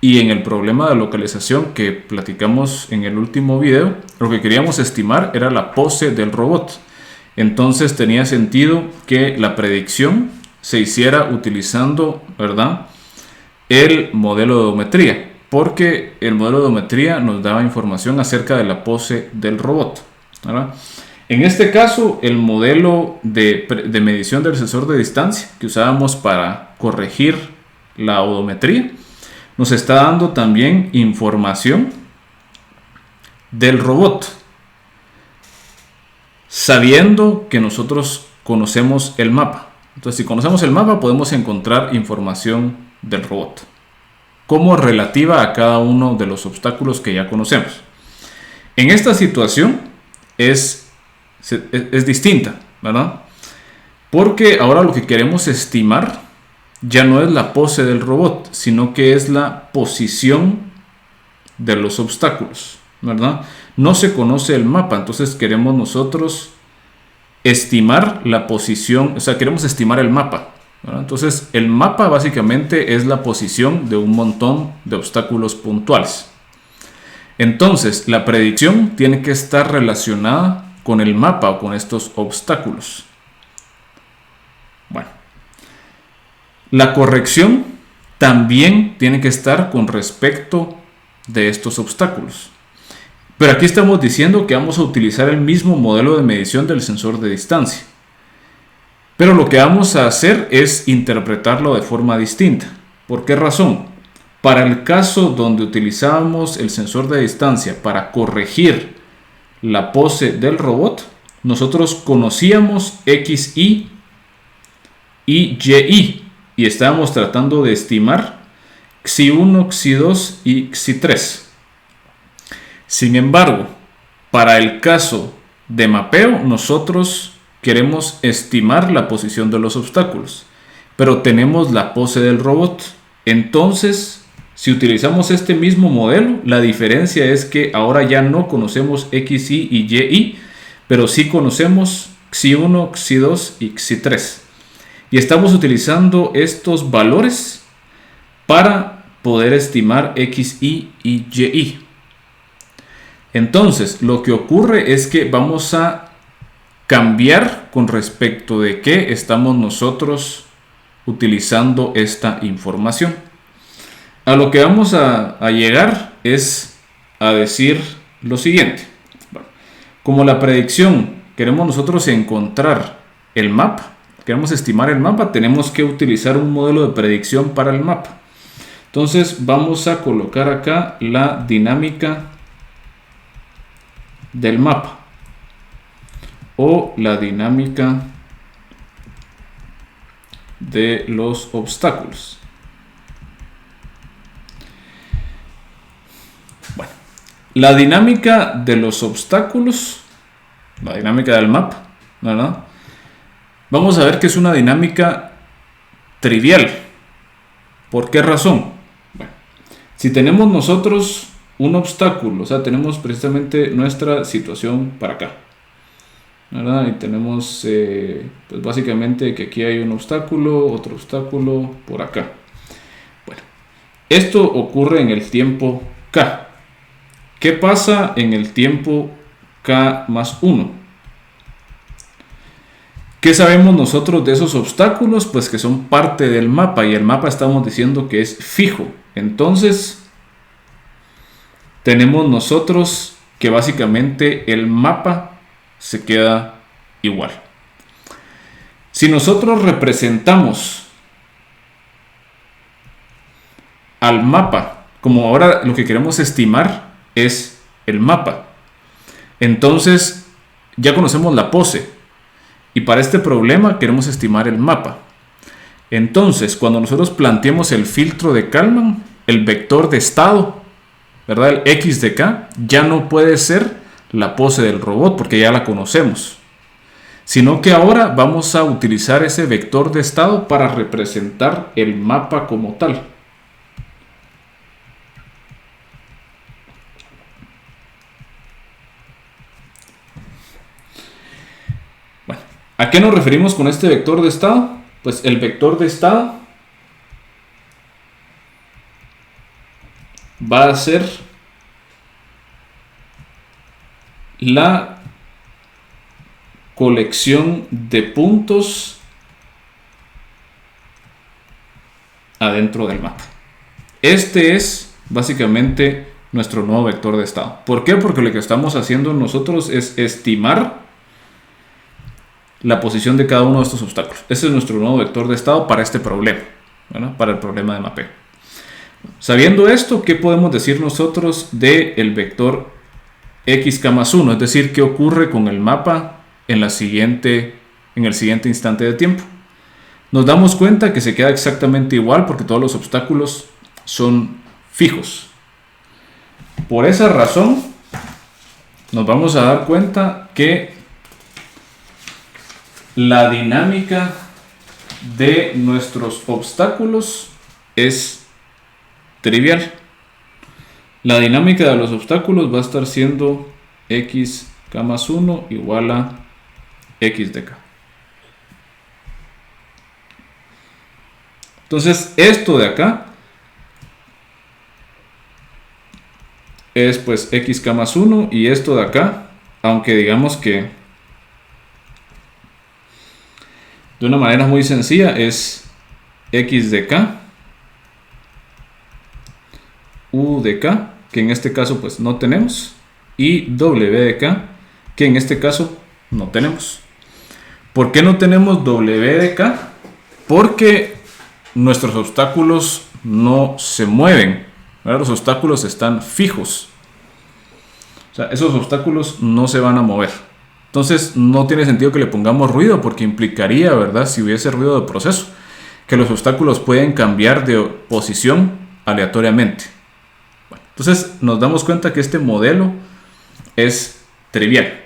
y en el problema de localización que platicamos en el último video, lo que queríamos estimar era la pose del robot. Entonces tenía sentido que la predicción se hiciera utilizando, ¿verdad?, el modelo de odometría, porque el modelo de odometría nos daba información acerca de la pose del robot, ¿verdad? En este caso, el modelo de medición del sensor de distancia que usábamos para corregir la odometría nos está dando también información del robot, sabiendo que nosotros conocemos el mapa. Entonces, si conocemos el mapa, podemos encontrar información del robot como relativa a cada uno de los obstáculos que ya conocemos. En esta situación es distinta, ¿verdad? Porque ahora lo que queremos estimar ya no es la pose del robot, sino que es la posición de los obstáculos, ¿verdad? No se conoce el mapa, entonces queremos nosotros estimar la posición, o sea, queremos estimar el mapa, ¿verdad? Entonces, el mapa básicamente es la posición de un montón de obstáculos puntuales. Entonces, la predicción tiene que estar relacionada con el mapa o con estos obstáculos. Bueno, la corrección también tiene que estar con respecto de estos obstáculos. Pero aquí estamos diciendo que vamos a utilizar el mismo modelo de medición del sensor de distancia. Pero lo que vamos a hacer es interpretarlo de forma distinta. ¿Por qué razón? Para el caso donde utilizábamos el sensor de distancia para corregir la pose del robot, nosotros conocíamos XY y YY y estábamos tratando de estimar XY1, XY2 y XY3. Sin embargo, para el caso de mapeo, nosotros queremos estimar la posición de los obstáculos, pero tenemos la pose del robot. Entonces, si utilizamos este mismo modelo, la diferencia es que ahora ya no conocemos XY y YY, pero sí conocemos XY1, XY2 y XY3. Y estamos utilizando estos valores para poder estimar XY y YY. Entonces, lo que ocurre es que vamos a cambiar con respecto de qué estamos nosotros utilizando esta información. A lo que vamos a llegar es a decir lo siguiente. Bueno, como la predicción queremos nosotros encontrar el mapa, queremos estimar el mapa, tenemos que utilizar un modelo de predicción para el mapa. Entonces vamos a colocar acá la dinámica del mapa o la dinámica de los obstáculos. Bueno, la dinámica de los obstáculos, la dinámica del mapa, ¿verdad? Vamos a ver que es una dinámica trivial. ¿Por qué razón? Bueno, si tenemos nosotros un obstáculo, o sea, tenemos precisamente nuestra situación para acá, ¿verdad? Y tenemos pues básicamente que aquí hay un obstáculo, otro obstáculo por acá. Bueno, esto ocurre en el tiempo K. ¿Qué pasa en el tiempo K más 1? ¿Qué sabemos nosotros de esos obstáculos? Pues que son parte del mapa y el mapa estamos diciendo que es fijo. Entonces tenemos nosotros que básicamente el mapa se queda igual. Si nosotros representamos al mapa, como ahora lo que queremos estimar es el mapa, entonces ya conocemos la pose y para este problema queremos estimar el mapa. Entonces, cuando nosotros planteemos el filtro de Kalman, el vector de estado, ¿verdad?, el X de K, ya no puede ser la pose del robot porque ya la conocemos, sino que ahora vamos a utilizar ese vector de estado para representar el mapa como tal. ¿A qué nos referimos con este vector de estado? Pues el vector de estado va a ser la colección de puntos adentro del mapa. Este es básicamente nuestro nuevo vector de estado. ¿Por qué? Porque lo que estamos haciendo nosotros es estimar la posición de cada uno de estos obstáculos. Ese es nuestro nuevo vector de estado para este problema, ¿verdad? Para el problema de mapeo. Sabiendo esto, ¿qué podemos decir nosotros del vector xk más 1? Es decir, ¿qué ocurre con el mapa en el siguiente instante de tiempo? Nos damos cuenta que se queda exactamente igual porque todos los obstáculos son fijos. Por esa razón, nos vamos a dar cuenta que la dinámica de nuestros obstáculos es trivial. La dinámica de los obstáculos va a estar siendo xk más 1 igual a x de k. Entonces esto de acá es pues xk más 1 y esto de acá, aunque digamos que de una manera muy sencilla es x de k, u de k, que en este caso pues no tenemos, y w de k, que en este caso no tenemos. ¿Por qué no tenemos w de k? Porque nuestros obstáculos no se mueven, ¿verdad? Los obstáculos están fijos. O sea, esos obstáculos no se van a mover. Entonces no tiene sentido que le pongamos ruido porque implicaría, ¿verdad? Si hubiese ruido de proceso, que los obstáculos pueden cambiar de posición aleatoriamente. Bueno, entonces nos damos cuenta que este modelo es trivial.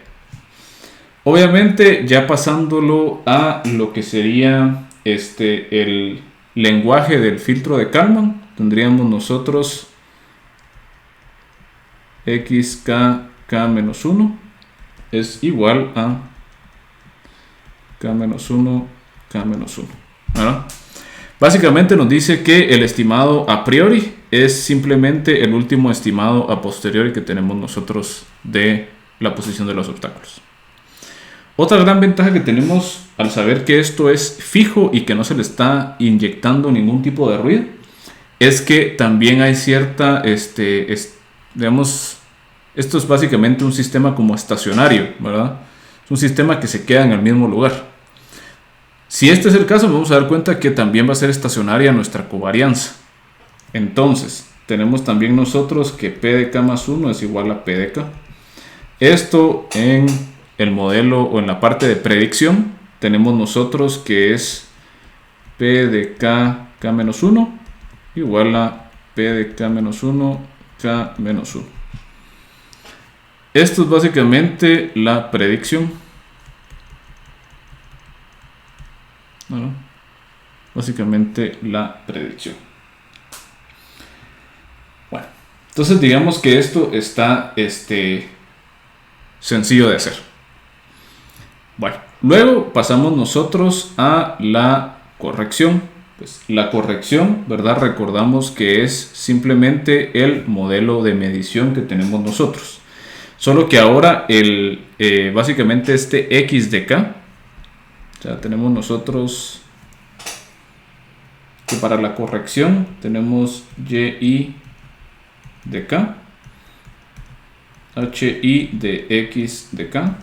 Obviamente ya pasándolo a lo que sería el lenguaje del filtro de Kalman, tendríamos nosotros xk-k-1 es igual a k-1, k-1, ¿verdad? Básicamente nos dice que el estimado a priori es simplemente el último estimado a posteriori que tenemos nosotros de la posición de los obstáculos. Otra gran ventaja que tenemos al saber que esto es fijo y que no se le está inyectando ningún tipo de ruido es que también hay cierta, digamos, esto es básicamente un sistema como estacionario, ¿verdad? Es un sistema que se queda en el mismo lugar. Si este es el caso, vamos a dar cuenta que también va a ser estacionaria nuestra covarianza. Entonces, tenemos también nosotros que P de K más 1 es igual a P de K. Esto en el modelo o en la parte de predicción tenemos nosotros que es P de K, K menos 1 igual a P de K menos 1, K menos 1. Esto es básicamente la predicción. Bueno, básicamente la predicción. Bueno, entonces digamos que esto está sencillo de hacer. Bueno, luego pasamos nosotros a la corrección. Pues la corrección, ¿verdad? Recordamos que es simplemente el modelo de medición que tenemos nosotros. Solo que ahora básicamente este x de k, o sea, tenemos nosotros que para la corrección tenemos y de k, hi de x de k,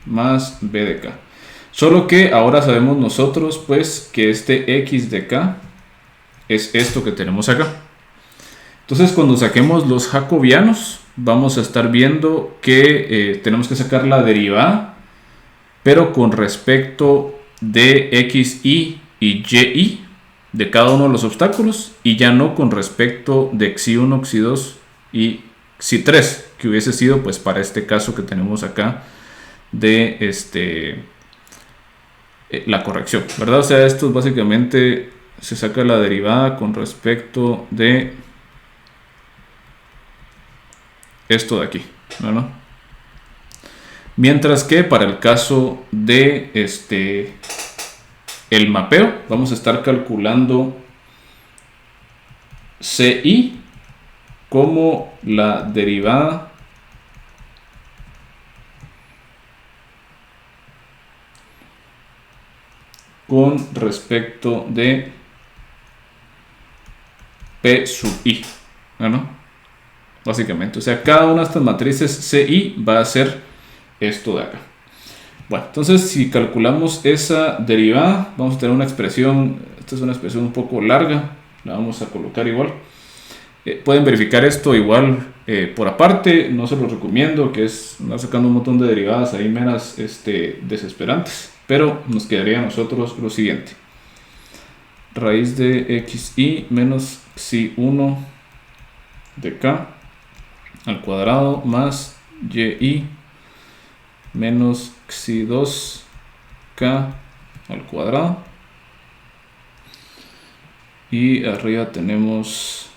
más b de k. Solo que ahora sabemos nosotros pues que este x de k es esto que tenemos acá. Entonces cuando saquemos los jacobianos vamos a estar viendo que tenemos que sacar la derivada, pero con respecto de xi y yi de cada uno de los obstáculos y ya no con respecto de xi1, xi2 y xi3, que hubiese sido pues para este caso que tenemos acá de la corrección, ¿verdad? O sea, esto básicamente se saca la derivada con respecto de esto de aquí, ¿verdad? Mientras que para el caso de el mapeo, vamos a estar calculando CI como la derivada con respecto de P sub I, ¿no? Básicamente, o sea, cada una de estas matrices CI va a ser esto de acá. Bueno, entonces si calculamos esa derivada, vamos a tener una expresión, esta es una expresión un poco larga, la vamos a colocar igual. Pueden verificar esto igual por aparte, no se los recomiendo, que es andar sacando un montón de derivadas ahí meras desesperantes, pero nos quedaría a nosotros lo siguiente: raíz de xi menos xi1 de k al cuadrado más yi menos xi2k al cuadrado, y arriba tenemos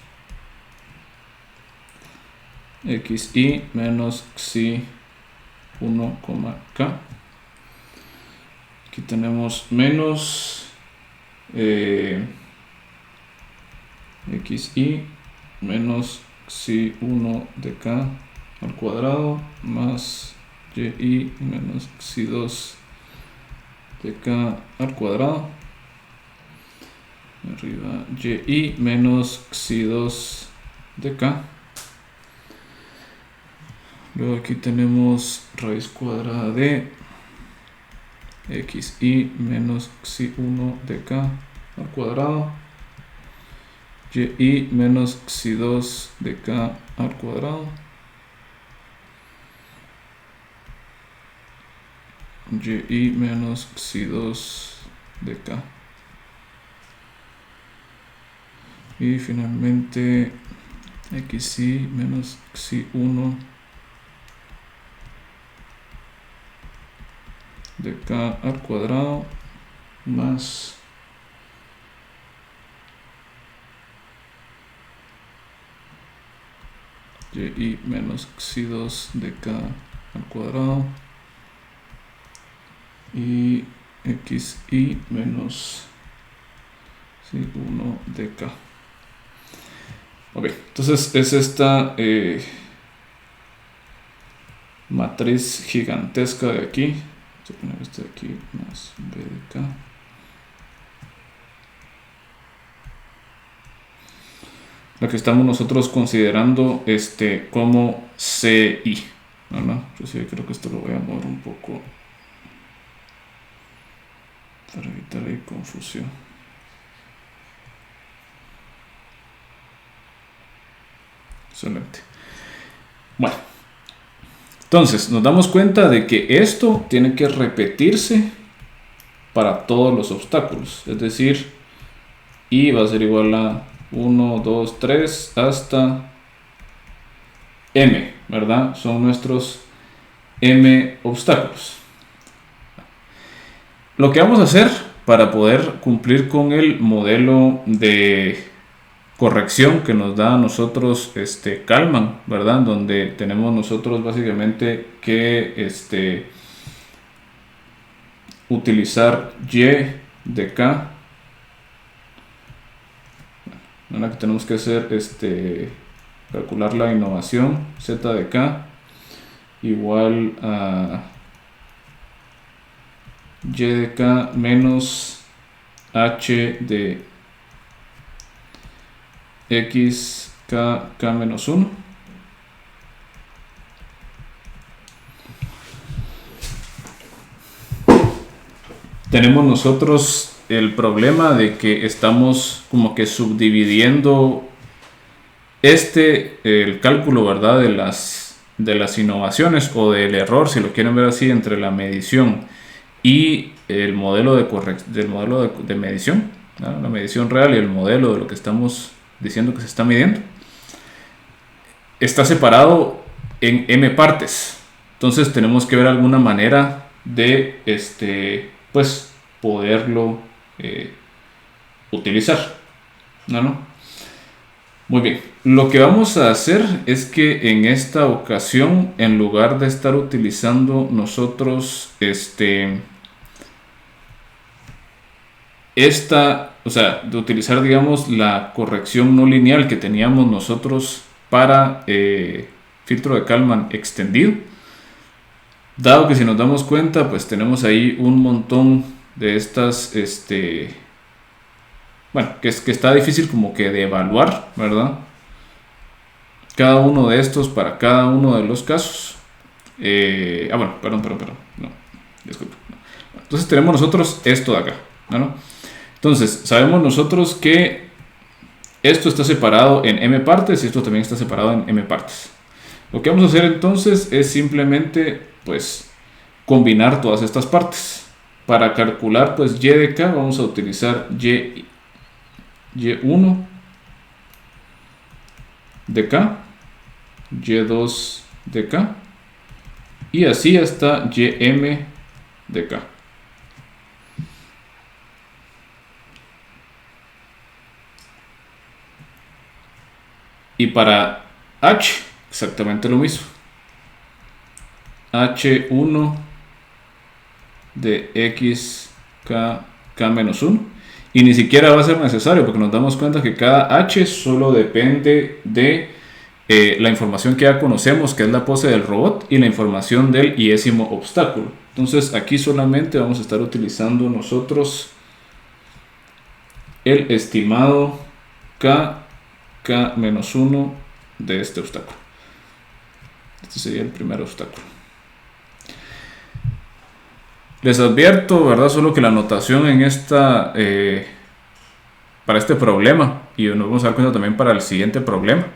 xi menos xi1, k. Aquí tenemos menos xi menos xi1 de k al cuadrado más y menos xi2 de k al cuadrado, arriba y menos xi2 de k. Luego aquí tenemos raíz cuadrada de xi menos xi1 de k al cuadrado, y menos xi2 de k al cuadrado, y menos xi2 de k, y finalmente xi menos xi1 de k al cuadrado más y menos xi2 de k al cuadrado y xi menos xi1 de k. Ok, entonces es esta matriz gigantesca de aquí. Voy a poner este de aquí más b de k. La que estamos nosotros considerando como CI. No, yo sí creo que esto lo voy a mover un poco para evitar ahí confusión. Excelente. Bueno, entonces nos damos cuenta de que esto tiene que repetirse para todos los obstáculos, es decir, i va a ser igual a 1, 2, 3 hasta m, ¿verdad? Son nuestros m obstáculos. Lo que vamos a hacer para poder cumplir con el modelo de corrección que nos da a nosotros Kalman, ¿verdad? Donde tenemos nosotros básicamente que utilizar y de k. Ahora que tenemos que hacer calcular la innovación z de k igual a y de k menos h de x k menos 1. Tenemos nosotros el problema de que estamos como que subdividiendo el cálculo, ¿verdad? de las innovaciones o del error, si lo quieren ver así, entre la medición y el modelo de medición, ¿no? La medición real y el modelo de lo que estamos diciendo que se está midiendo está separado en m partes. Entonces tenemos que ver alguna manera de pues poderlo utilizar, ¿no? Muy bien, lo que vamos a hacer es que en esta ocasión, en lugar de estar utilizando nosotros o sea, de utilizar, digamos, la corrección no lineal que teníamos nosotros para filtro de Kalman extendido, dado que si nos damos cuenta, pues tenemos ahí un montón de estas, bueno, que está difícil como que de evaluar, ¿verdad? Cada uno de estos para cada uno de los casos. Bueno, perdón, no, disculpe. No. Entonces tenemos nosotros esto de acá, ¿no? Entonces, sabemos nosotros que esto está separado en m partes y esto también está separado en m partes. Lo que vamos a hacer entonces es simplemente, pues, combinar todas estas partes. Para calcular, pues, y de k vamos a utilizar y1 de k, y2 de k, y así hasta ym de k. Y para h, exactamente lo mismo. h1 de x k menos 1. Y ni siquiera va a ser necesario porque nos damos cuenta que cada h solo depende de la información que ya conocemos, que es la pose del robot, y la información del iésimo obstáculo. Entonces aquí solamente vamos a estar utilizando nosotros el estimado k menos 1 de este obstáculo. Este sería el primer obstáculo. Les advierto, ¿verdad? Solo que la notación en para este problema, y nos vamos a dar cuenta también para el siguiente problema,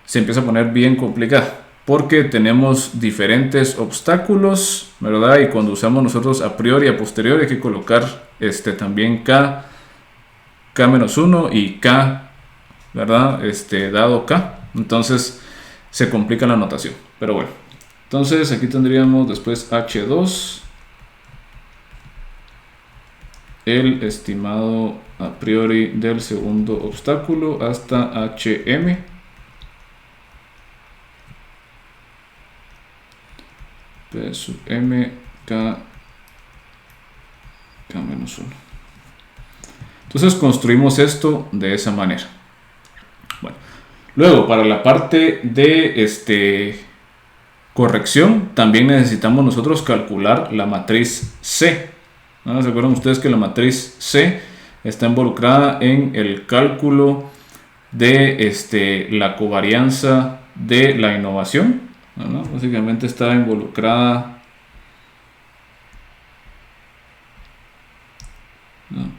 se empieza a poner bien complicada, porque tenemos diferentes obstáculos, ¿verdad? Y cuando usamos nosotros a priori y a posteriori hay que colocar también k menos 1 y k, ¿verdad? Dado k, entonces se complica la notación, pero bueno. Entonces aquí tendríamos después h2, el estimado a priori del segundo obstáculo, hasta hm, p sub m, k menos 1. Entonces construimos esto de esa manera. Bueno, luego para la parte de corrección también necesitamos nosotros calcular la matriz C. ¿No? ¿Se acuerdan ustedes que la matriz C está involucrada en el cálculo de la covarianza de la innovación? ¿No? Básicamente está involucrada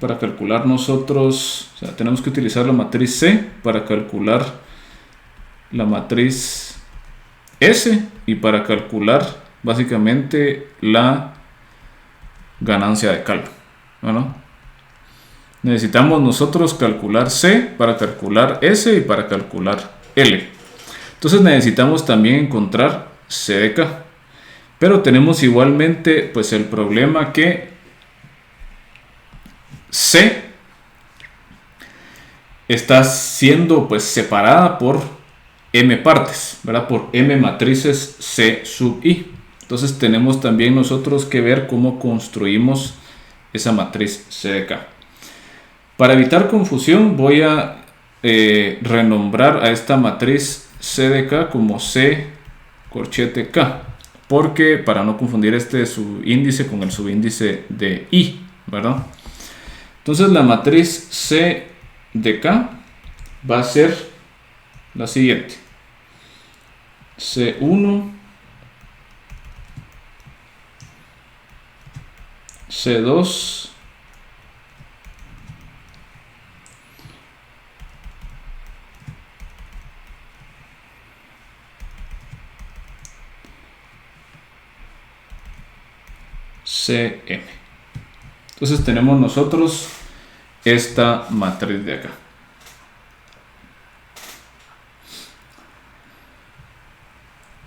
para calcular nosotros, o sea, tenemos que utilizar la matriz C para calcular la matriz S y para calcular básicamente la ganancia de Kalman. Bueno, necesitamos nosotros calcular C para calcular S y para calcular L. Entonces necesitamos también encontrar C de K. Pero tenemos igualmente pues el problema que C está siendo pues separada por m partes, ¿verdad? Por m matrices C sub i. Entonces tenemos también nosotros que ver cómo construimos esa matriz C de K. Para evitar confusión voy a renombrar a esta matriz C de K como C corchete K, porque para no confundir este subíndice con el subíndice de I, ¿verdad? Entonces la matriz C de K va a ser la siguiente: C1, C2, Cm. Entonces tenemos nosotros esta matriz de acá.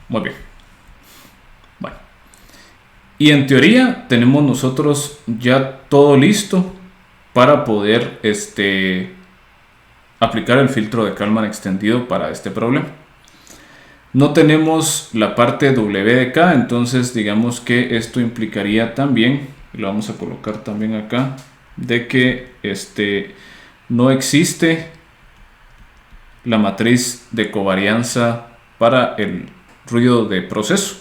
Muy bien. Bueno. Y en teoría tenemos nosotros ya todo listo para poder aplicar el filtro de Kalman extendido para este problema. No tenemos la parte W de K, entonces digamos que esto implicaría también, y lo vamos a colocar también acá, de que no existe la matriz de covarianza para el ruido de proceso.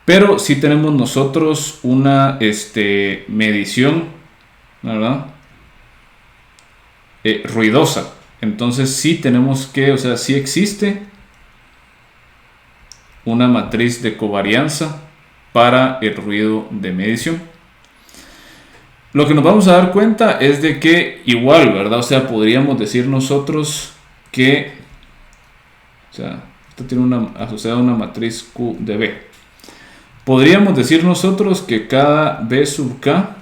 Pero sí tenemos nosotros una medición, ¿verdad? Ruidosa. Entonces sí tenemos que, o sea, sí existe una matriz de covarianza para el ruido de medición. Lo que nos vamos a dar cuenta es de que igual, ¿verdad? O sea, podríamos decir nosotros que, o sea, esto tiene asociada una matriz Q de B. Podríamos decir nosotros que cada B sub K,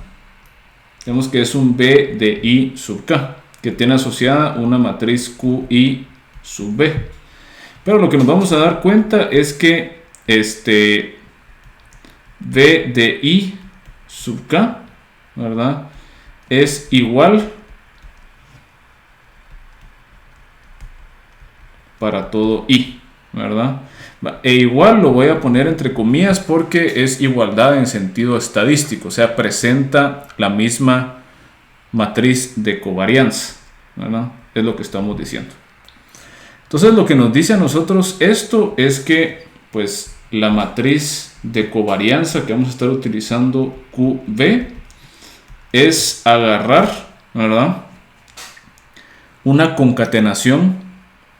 digamos que es un B de I sub K, que tiene asociada una matriz QI sub B. Pero lo que nos vamos a dar cuenta es que B de I sub K, ¿verdad? Es igual para todo I, ¿verdad? E igual lo voy a poner entre comillas porque es igualdad en sentido estadístico, o sea, presenta la misma matriz de covarianza, ¿verdad? Es lo que estamos diciendo. Entonces lo que nos dice a nosotros esto es que pues la matriz de covarianza que vamos a estar utilizando QB es agarrar, ¿verdad?, una concatenación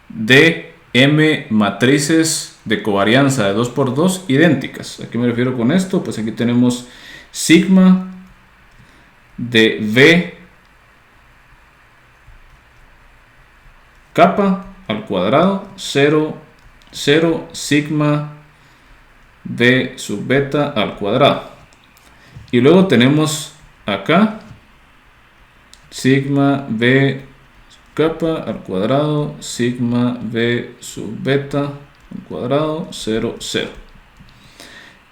de M matrices de covarianza de 2×2 idénticas. ¿A qué me refiero con esto? Pues aquí tenemos sigma de V kappa al cuadrado 0, 0 sigma B sub beta al cuadrado. Y luego tenemos acá sigma B kappa al cuadrado sigma B sub beta al cuadrado 0, 0.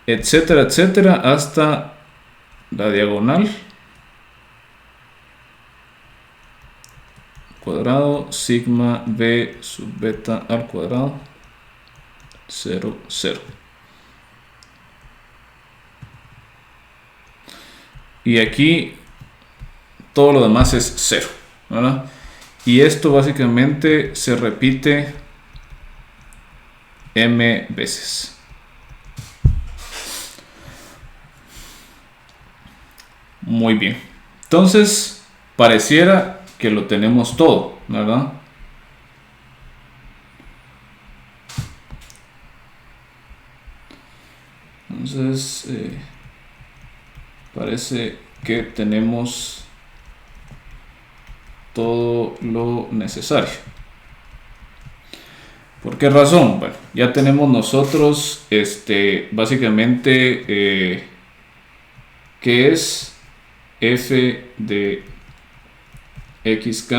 Etcétera, etcétera, hasta la diagonal cuadrado sigma B sub beta al cuadrado 0, 0. Y aquí todo lo demás es 0, ¿verdad? Y esto básicamente se repite M veces. Muy bien. Entonces, pareciera que lo tenemos todo, ¿verdad? Entonces, parece que tenemos todo lo necesario. ¿Por qué razón? Bueno, ya tenemos nosotros básicamente que es f de xk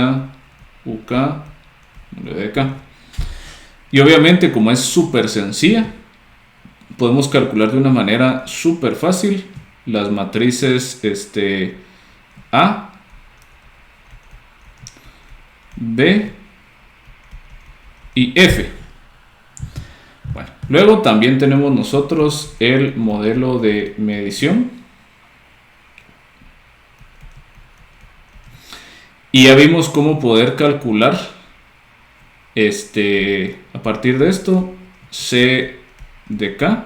uk de k. Y obviamente, como es súper sencilla, podemos calcular de una manera súper fácil las matrices A, B y F. Bueno, luego también tenemos nosotros el modelo de medición. Y ya vimos cómo poder calcular a partir de esto C de K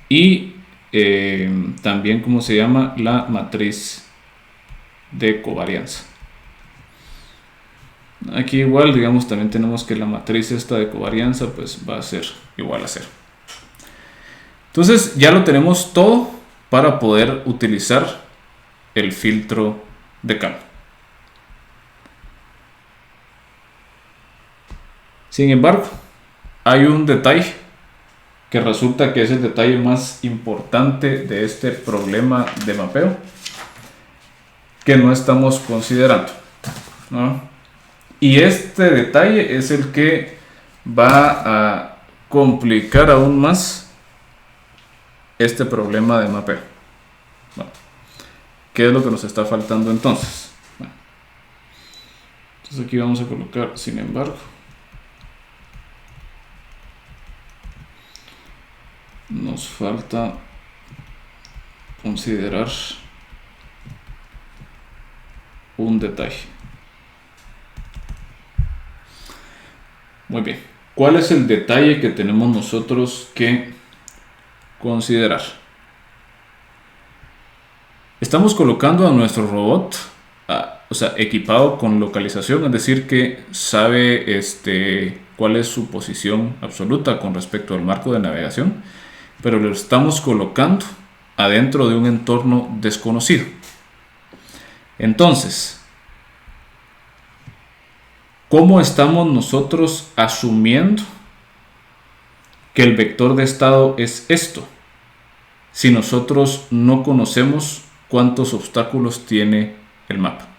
y también cómo se llama la matriz de covarianza. Aquí igual, digamos, también tenemos que la matriz esta de covarianza pues va a ser igual a 0. Entonces ya lo tenemos todo para poder utilizar el filtro de Kalman. Sin embargo, hay un detalle que resulta que es el detalle más importante de este problema de mapeo que no estamos considerando, ¿no? Y este detalle es el que va a complicar aún más este problema de mapeo. Bueno, ¿qué es lo que nos está faltando entonces? Bueno, Entonces aquí vamos a colocar sin embargo. Nos falta considerar un detalle. Muy bien. ¿Cuál es el detalle que tenemos nosotros que considerar? Estamos colocando a nuestro robot, equipado con localización, es decir, que sabe cuál es su posición absoluta con respecto al marco de navegación, pero lo estamos colocando adentro de un entorno desconocido. Entonces, ¿cómo estamos nosotros asumiendo que el vector de estado es esto, si nosotros no conocemos cuántos obstáculos tiene el mapa?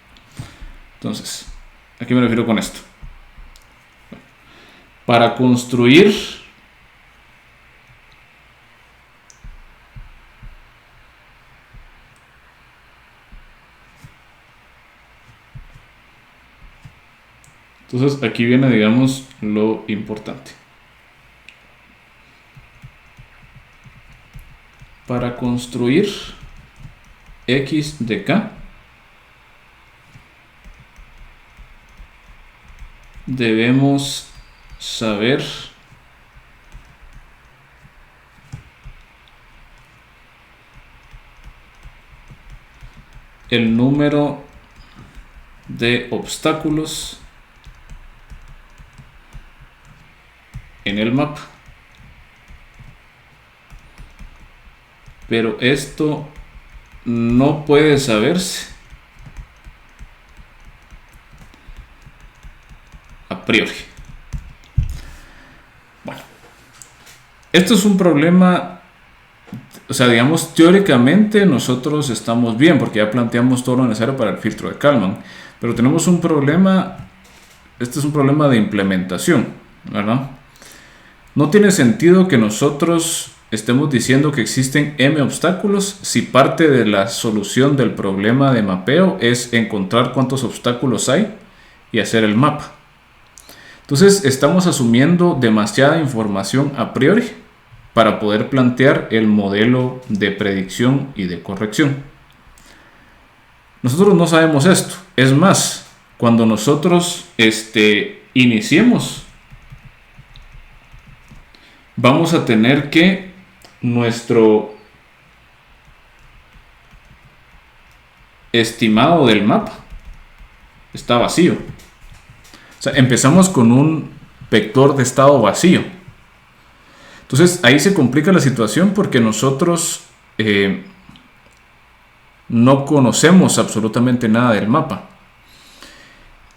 Entonces, ¿a qué me refiero con esto? Para construir entonces aquí viene, digamos, lo importante. Para construir x de k debemos saber el número de obstáculos en el mapa. Pero esto no puede saberse a priori. Bueno, esto es un problema, digamos, teóricamente nosotros estamos bien porque ya planteamos todo lo necesario para el filtro de Kalman, pero tenemos un problema, este es un problema de implementación, ¿verdad? No tiene sentido que nosotros estemos diciendo que existen m obstáculos si parte de la solución del problema de mapeo es encontrar cuántos obstáculos hay y hacer el mapa. Entonces estamos asumiendo demasiada información a priori para poder plantear el modelo de predicción y de corrección. Nosotros no sabemos esto. Es más, cuando nosotros iniciemos, vamos a tener que nuestro estimado del mapa está vacío. O sea, empezamos con un vector de estado vacío. Entonces ahí se complica la situación porque nosotros no conocemos absolutamente nada del mapa.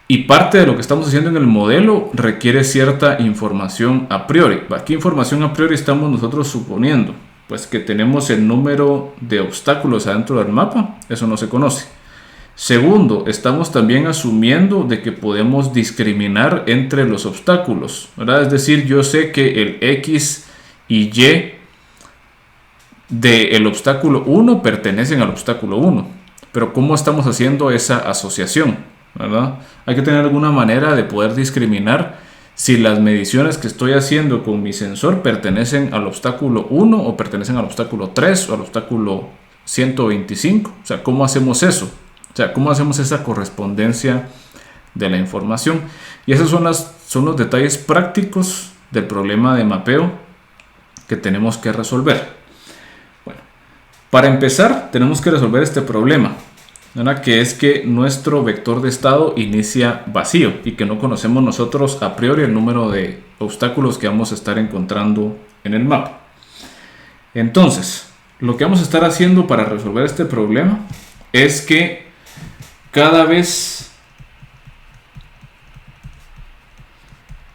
Y parte de lo que estamos haciendo en el modelo requiere cierta información a priori. ¿Qué información a priori estamos nosotros suponiendo? Pues que tenemos el número de obstáculos adentro del mapa. Eso no se conoce. Segundo, estamos también asumiendo de que podemos discriminar entre los obstáculos, ¿verdad? Es decir, yo sé que el X y Y del obstáculo 1 pertenecen al obstáculo 1. Pero ¿cómo estamos haciendo esa asociación? ¿Verdad? Hay que tener alguna manera de poder discriminar si las mediciones que estoy haciendo con mi sensor pertenecen al obstáculo 1 o pertenecen al obstáculo 3 o al obstáculo 125. O sea, ¿cómo hacemos eso? O sea, ¿cómo hacemos esa correspondencia de la información? Y esos son los detalles prácticos del problema de mapeo que tenemos que resolver. Bueno, para empezar tenemos que resolver este problema, ¿verdad? Que es que nuestro vector de estado inicia vacío y que no conocemos nosotros a priori el número de obstáculos que vamos a estar encontrando en el mapa. Entonces, lo que vamos a estar haciendo para resolver este problema es que cada vez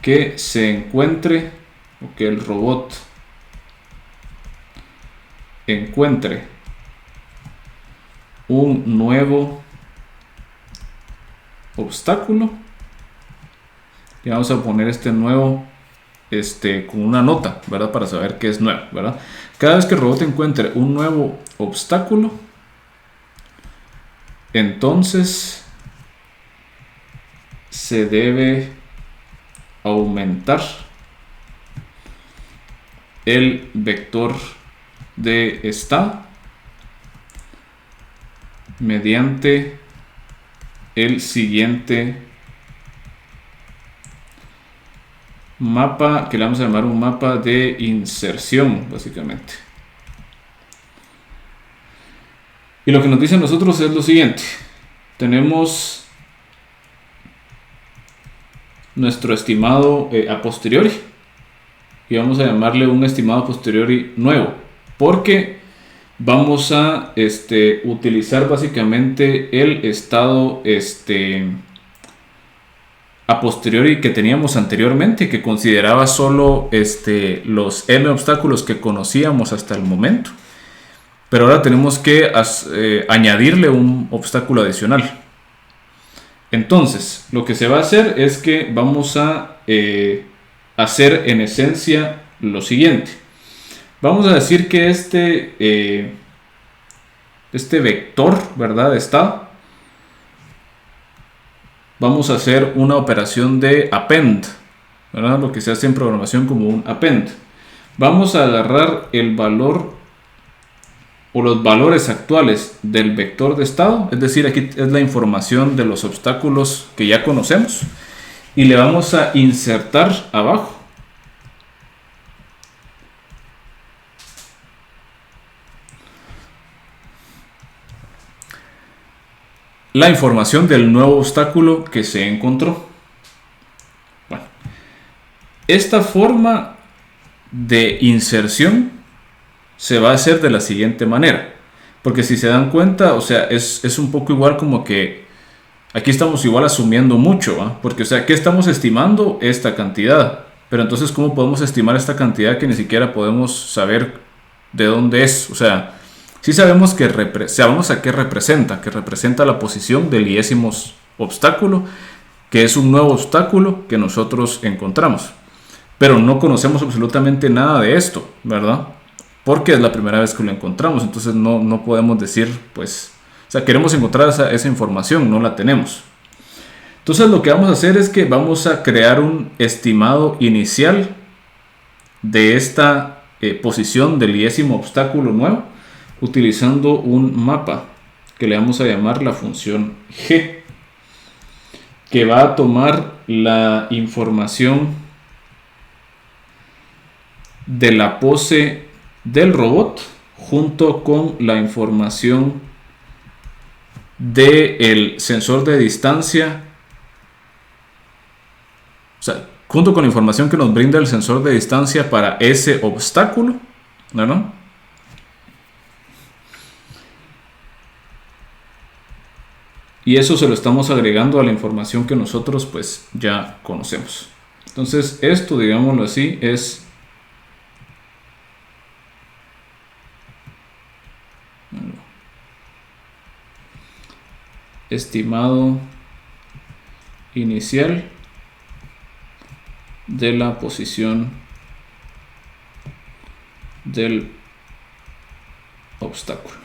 que se encuentre o que el robot encuentre un nuevo obstáculo, y vamos a poner este nuevo con una nota, ¿verdad? Para saber que es nuevo, ¿verdad? Cada vez que el robot encuentre un nuevo obstáculo, entonces se debe aumentar el vector de estado mediante el siguiente mapa, que le vamos a llamar un mapa de inserción, básicamente. Y lo que nos dicen nosotros es lo siguiente: tenemos nuestro estimado a posteriori, y vamos a llamarle un estimado a posteriori nuevo, porque vamos a utilizar básicamente el estado a posteriori que teníamos anteriormente, que consideraba solo los m obstáculos que conocíamos hasta el momento, pero ahora tenemos que añadirle un obstáculo adicional. Entonces lo que se va a hacer es que vamos a hacer en esencia lo siguiente. Vamos a decir que este vector, ¿verdad?, de estado, vamos a hacer una operación de append, ¿verdad?, lo que se hace en programación como un append. Vamos a agarrar el valor o los valores actuales del vector de estado, es decir, aquí es la información de los obstáculos que ya conocemos, y le vamos a insertar abajo la información del nuevo obstáculo que se encontró. Bueno, esta forma de inserción se va a hacer de la siguiente manera, porque si se dan cuenta, o sea, es un poco igual, como que aquí estamos igual asumiendo mucho, ¿eh? Porque, o sea, ¿qué estamos estimando? Esta cantidad. Pero entonces, ¿cómo podemos estimar esta cantidad que ni siquiera podemos saber de dónde es? O sea, sí sabemos a qué representa, que representa la posición del 10º obstáculo, que es un nuevo obstáculo que nosotros encontramos. Pero no conocemos absolutamente nada de esto, ¿verdad? Porque es la primera vez que lo encontramos, entonces no podemos decir, pues, o sea, queremos encontrar esa información, no la tenemos. Entonces lo que vamos a hacer es que vamos a crear un estimado inicial de esta posición del 10º obstáculo nuevo, utilizando un mapa que le vamos a llamar la función g, que va a tomar la información de la pose del robot junto con la información del sensor de distancia, o sea, junto con la información que nos brinda el sensor de distancia para ese obstáculo, ¿no? Y eso se lo estamos agregando a la información que nosotros pues ya conocemos. Entonces esto, digámoslo así, es estimado inicial de la posición del obstáculo.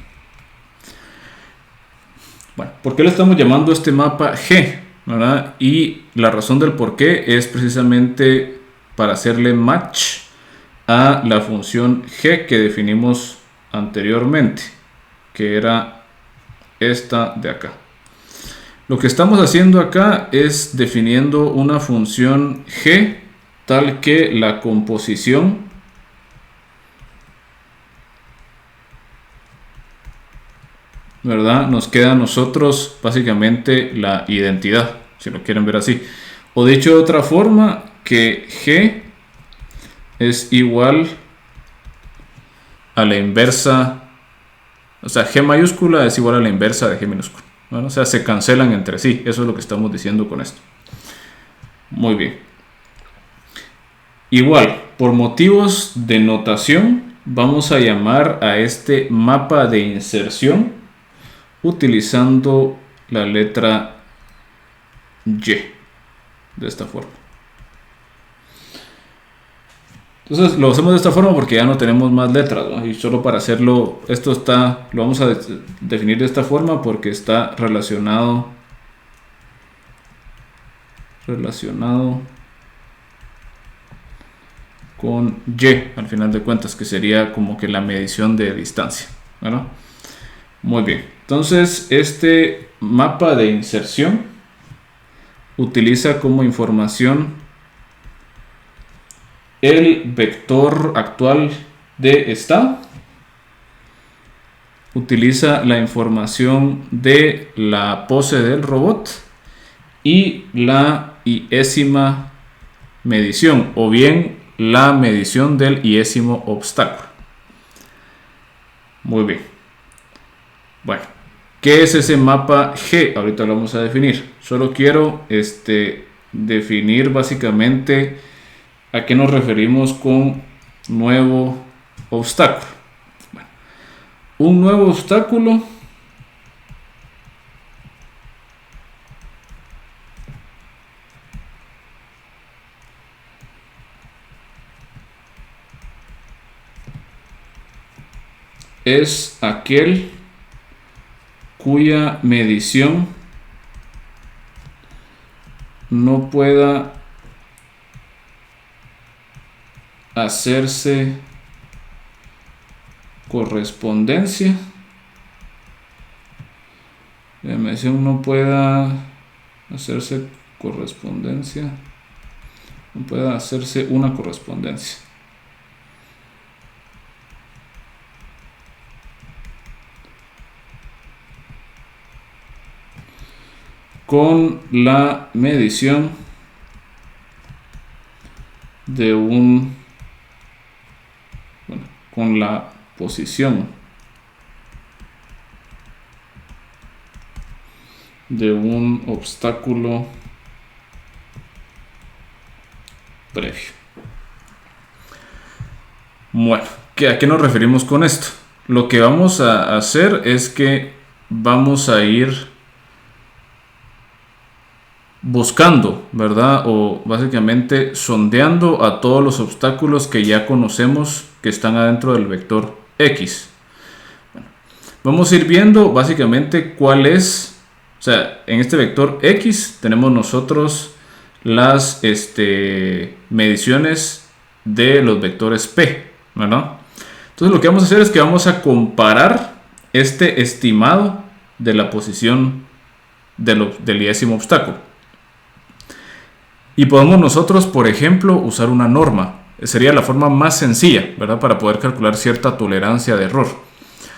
Bueno, ¿por qué le estamos llamando este mapa G? ¿Verdad? Y la razón del por qué es precisamente para hacerle match a la función G que definimos anteriormente, que era esta de acá. Lo que estamos haciendo acá es definiendo una función G tal que la composición ¿verdad? Nos queda a nosotros básicamente la identidad, si lo quieren ver así. O dicho de otra forma, que G es igual a la inversa, o sea, G mayúscula es igual a la inversa de G minúscula. Bueno, o sea, se cancelan entre sí. Eso es lo que estamos diciendo con esto. Muy bien. Igual, por motivos de notación, vamos a llamar a este mapa de inserción utilizando la letra Y, de esta forma. Entonces lo hacemos de esta forma porque ya no tenemos más letras, ¿no? Y solo para hacerlo, lo vamos a definir de esta forma porque está relacionado relacionado con Y al final de cuentas, que sería como que la medición de distancia, ¿verdad? Muy bien, entonces este mapa de inserción utiliza como información el vector actual de estado, utiliza la información de la pose del robot y la iésima medición, o bien la medición del iésimo obstáculo. Muy bien. Bueno, ¿qué es ese mapa G? Ahorita lo vamos a definir. Solo quiero definir básicamente a qué nos referimos con nuevo obstáculo. Bueno, un nuevo obstáculo es aquel cuya medición no pueda hacerse correspondencia. La medición no pueda hacerse correspondencia. No pueda hacerse una correspondencia. Con la medición de con la posición de un obstáculo previo. Bueno, ¿a qué nos referimos con esto? Lo que vamos a hacer es que vamos a ir buscando, ¿verdad? O básicamente sondeando a todos los obstáculos que ya conocemos que están adentro del vector X. Bueno, vamos a ir viendo básicamente cuál es, o sea, en este vector X tenemos nosotros las mediciones de los vectores P, ¿verdad? Entonces lo que vamos a hacer es que vamos a comparar este estimado de la posición del iésimo obstáculo. Y podemos nosotros, por ejemplo, usar una norma. Sería la forma más sencilla, ¿verdad? Para poder calcular cierta tolerancia de error.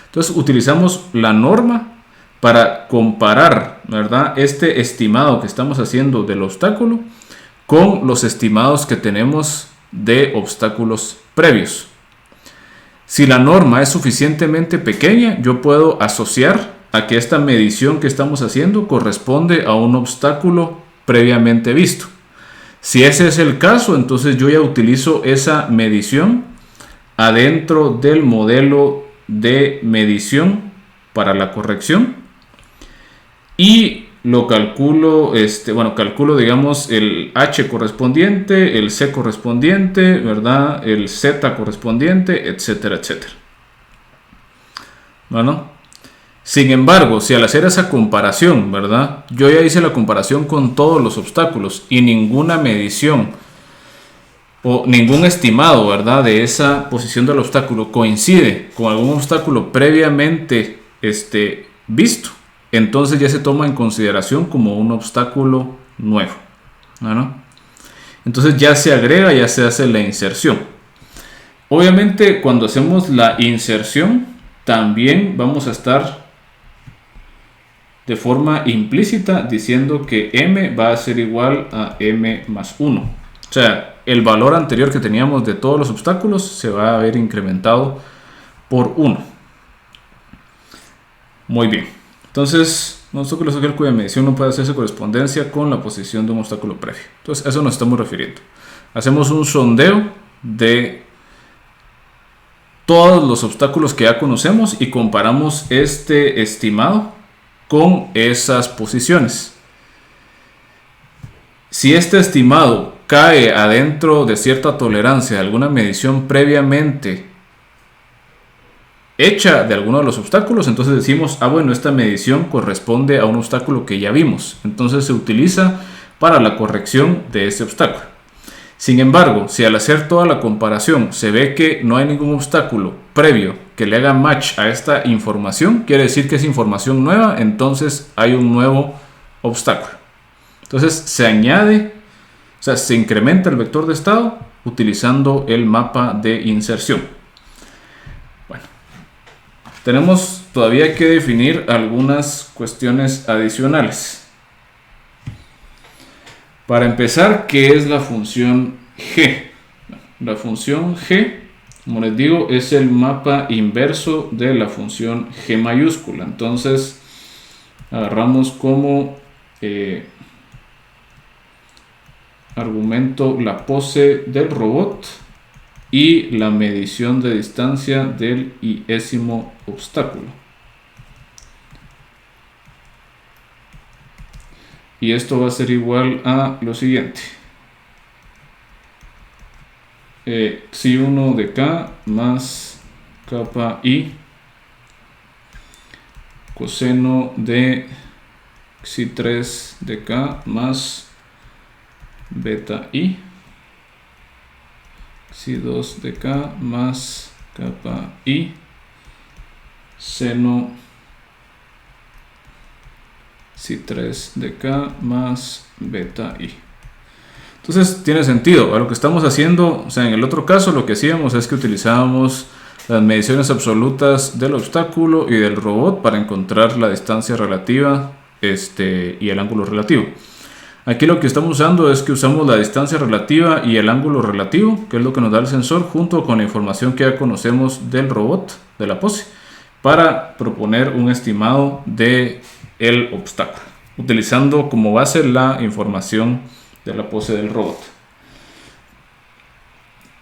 Entonces utilizamos la norma para comparar, ¿verdad? Este estimado que estamos haciendo del obstáculo con los estimados que tenemos de obstáculos previos. Si la norma es suficientemente pequeña, yo puedo asociar a que esta medición que estamos haciendo corresponde a un obstáculo previamente visto. Si ese es el caso, entonces yo ya utilizo esa medición adentro del modelo de medición para la corrección y lo calculo, calculo digamos el H correspondiente, el C correspondiente, ¿verdad? El Z correspondiente, etcétera, etcétera. Bueno, sin embargo, si al hacer esa comparación, ¿verdad? Yo ya hice la comparación con todos los obstáculos y ninguna medición o ningún estimado, ¿verdad? De esa posición del obstáculo coincide con algún obstáculo previamente visto, entonces ya se toma en consideración como un obstáculo nuevo, ¿no? Entonces ya se agrega, ya se hace la inserción. Obviamente cuando hacemos la inserción también vamos a estar de forma implícita diciendo que m va a ser igual a m más 1. O sea, el valor anterior que teníamos de todos los obstáculos se va a ver incrementado por 1. Muy bien. Entonces, un obstáculo es aquel cuya medición no puede hacerse correspondencia con la posición de un obstáculo previo. Entonces, a eso nos estamos refiriendo. Hacemos un sondeo de todos los obstáculos que ya conocemos y comparamos este estimado con esas posiciones. Si este estimado cae adentro de cierta tolerancia de alguna medición previamente hecha de alguno de los obstáculos, entonces decimos, bueno, esta medición corresponde a un obstáculo que ya vimos. Entonces se utiliza para la corrección de ese obstáculo. Sin embargo, si al hacer toda la comparación se ve que no hay ningún obstáculo previo que le haga match a esta información, quiere decir que es información nueva, entonces hay un nuevo obstáculo. Entonces se añade, o sea, se incrementa el vector de estado utilizando el mapa de inserción. Bueno, tenemos todavía que definir algunas cuestiones adicionales. Para empezar, ¿qué es la función G? La función G, como les digo, es el mapa inverso de la función G mayúscula. Entonces, agarramos como argumento la pose del robot y la medición de distancia del iésimo obstáculo. Y esto va a ser igual a lo siguiente. Xi1 de K más kappa I coseno de Xi3 de K más beta I Xi2 de K más kappa I seno Xi3 de K más beta I. Entonces tiene sentido. A lo que estamos haciendo, o sea, en el otro caso lo que hacíamos es que utilizábamos las mediciones absolutas del obstáculo y del robot para encontrar la distancia relativa y el ángulo relativo. Aquí lo que estamos usando es que usamos la distancia relativa y el ángulo relativo, que es lo que nos da el sensor, junto con la información que ya conocemos del robot, de la pose, para proponer un estimado de el obstáculo, utilizando como base la información de la pose del robot.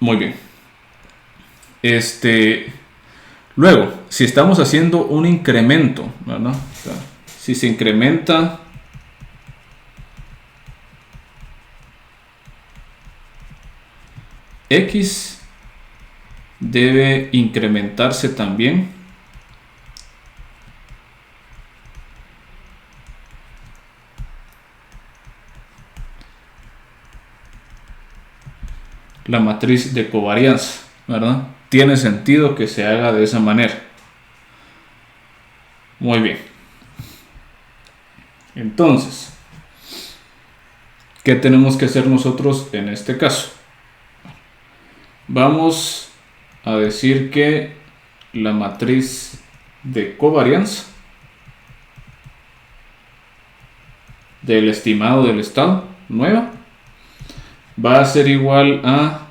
Muy bien. Luego, si estamos haciendo un incremento, ¿verdad? O sea, si se incrementa X, debe incrementarse también la matriz de covarianza, ¿verdad? Tiene sentido que se haga de esa manera. Muy bien. Entonces, ¿qué tenemos que hacer nosotros en este caso? Vamos a decir que la matriz de covarianza del estimado del estado nueva va a ser igual a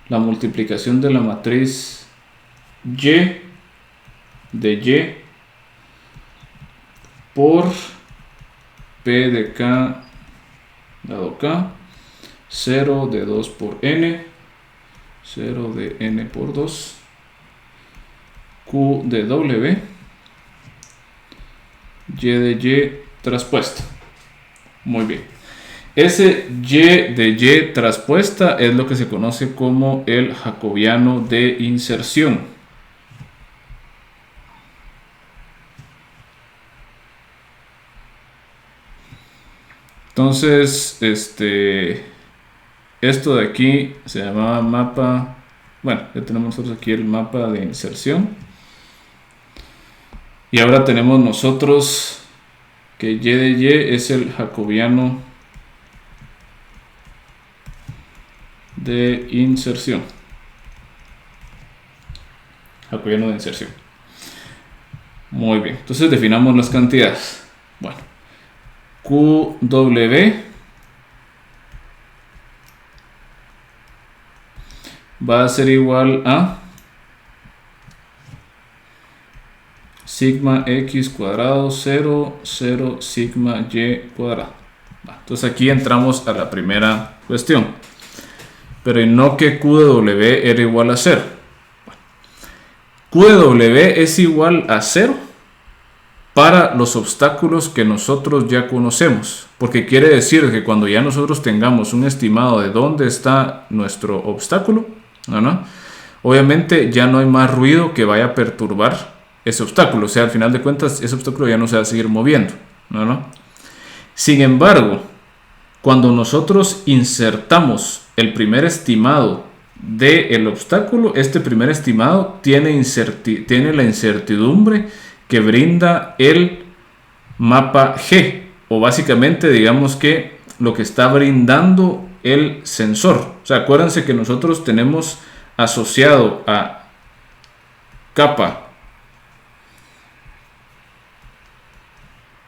la multiplicación de la matriz Y de Y por P de K dado K, 0 de 2 por N, 0 de N por 2, Q de W, Y de Y traspuesta. Muy bien. Ese Y de Y traspuesta es lo que se conoce como el jacobiano de inserción. Entonces, esto de aquí se llamaba mapa. Bueno, ya tenemos nosotros aquí el mapa de inserción. Y ahora tenemos nosotros que Y de Y es el jacobiano de inserción. Jacobiano de inserción. Muy bien. Entonces definamos las cantidades. Bueno, QW va a ser igual a sigma x cuadrado 0, 0 sigma y cuadrado. Entonces aquí entramos a la primera cuestión. Pero y no que Q de W era igual a 0. Q de W es igual a 0 para los obstáculos que nosotros ya conocemos. Porque quiere decir que cuando ya nosotros tengamos un estimado de dónde está nuestro obstáculo, ¿no? Obviamente ya no hay más ruido que vaya a perturbar ese obstáculo. O sea, al final de cuentas, ese obstáculo ya no se va a seguir moviendo, ¿no? Sin embargo, cuando nosotros insertamos el primer estimado del obstáculo, este primer estimado tiene la incertidumbre que brinda el mapa G, o básicamente digamos que lo que está brindando el sensor. O sea, acuérdense que nosotros tenemos asociado a kappa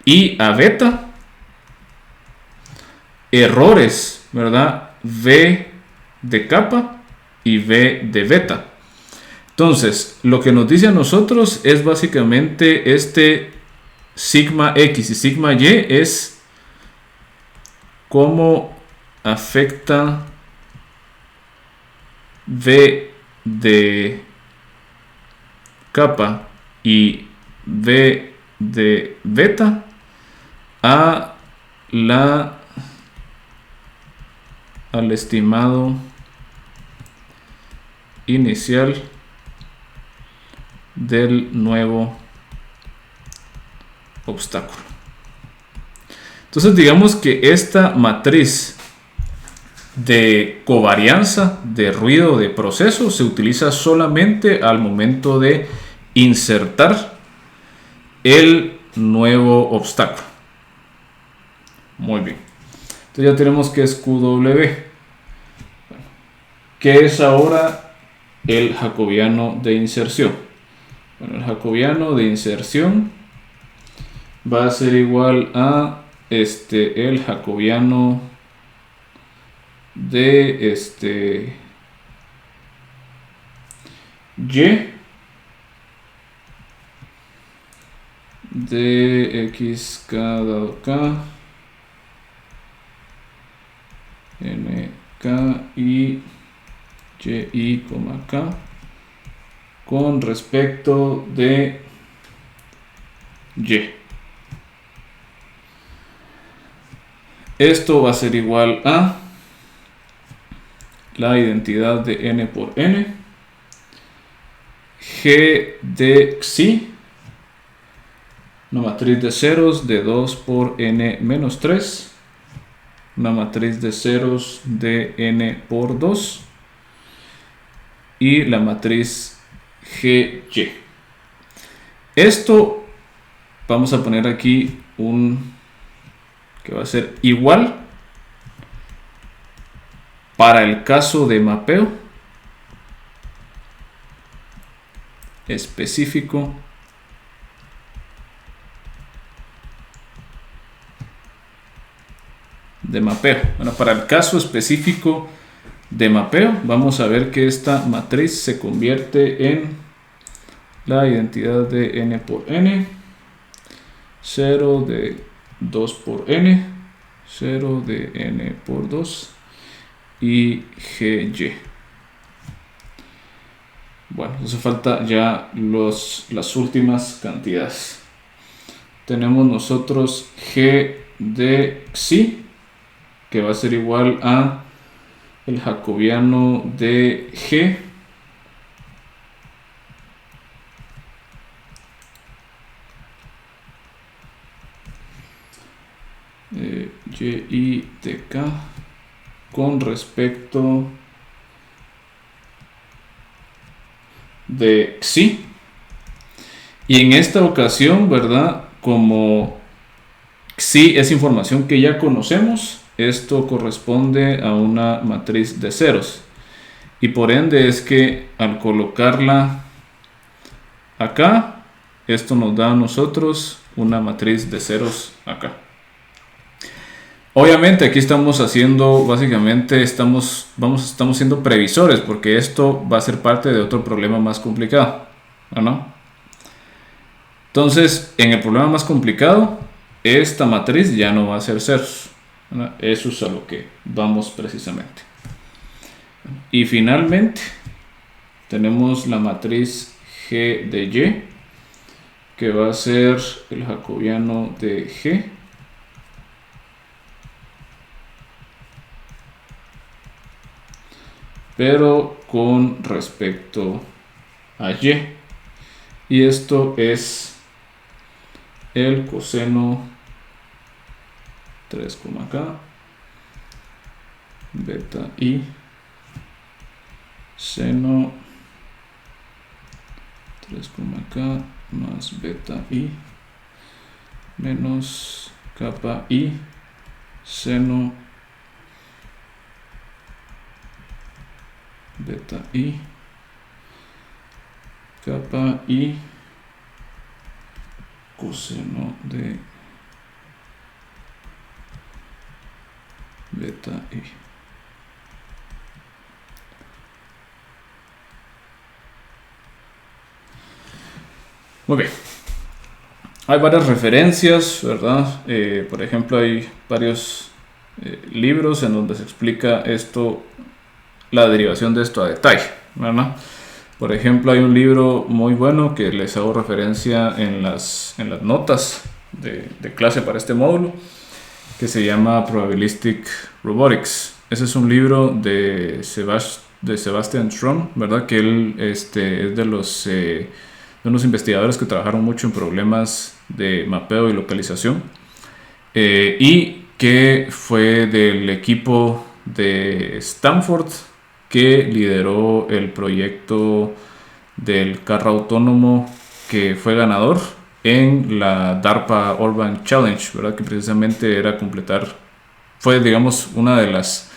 y a beta errores, ¿verdad? V de kappa y V de beta. Entonces, lo que nos dice a nosotros es básicamente este sigma X y sigma Y es cómo afecta V de kappa y V de beta al estimado inicial del nuevo obstáculo. Entonces digamos que esta matriz de covarianza de ruido de proceso se utiliza solamente al momento de insertar el nuevo obstáculo. Muy bien. Entonces ya tenemos que es QW. ¿Qué es ahora el jacobiano de inserción? Bueno, el jacobiano de inserción va a ser igual a el jacobiano de Y de x dado k n k y y, k con respecto de y. Esto va a ser igual a la identidad de n por n, g de xi, una matriz de ceros de 2 por n menos 3, una matriz de ceros de n por 2 y la matriz gy. Esto vamos a poner aquí que va a ser igual para el caso de mapeo específico de mapeo. Bueno, para el caso específico de mapeo vamos a ver que esta matriz se convierte en la identidad de n por n, 0 de 2 por n, 0 de n por 2 y gy. Bueno, hace falta ya las últimas cantidades. Tenemos nosotros g de xi, que va a ser igual a el jacobiano de g y de k con respecto de xi. Y en esta ocasión, ¿verdad? Como xi es información que ya conocemos, esto corresponde a una matriz de ceros. Y por ende es que al colocarla acá, esto nos da a nosotros una matriz de ceros acá. Obviamente aquí estamos haciendo, básicamente estamos siendo previsores, porque esto va a ser parte de otro problema más complicado, ¿no? Entonces, en el problema más complicado, esta matriz ya no va a ser ceros, ¿no? Eso es a lo que vamos precisamente. Y finalmente, tenemos la matriz G de Y, que va a ser el jacobiano de G pero con respecto a y. Y esto es el coseno 3, K, beta I, seno 3, K más beta I menos kappa I seno beta I kappa I coseno de beta I. Muy bien. Hay varias referencias, ¿verdad? Por ejemplo, hay varios libros en donde se explica esto, la derivación de esto a detalle, ¿verdad? Por ejemplo, hay un libro muy bueno que les hago referencia en las notas de clase para este módulo, que se llama Probabilistic Robotics. Ese es un libro de Sebastian Thrun, ¿verdad? Que él es de unos investigadores que trabajaron mucho en problemas de mapeo y localización, y que fue del equipo de Stanford que lideró el proyecto del carro autónomo que fue ganador en la DARPA Urban Challenge, ¿verdad? Que precisamente era fue, digamos, una de las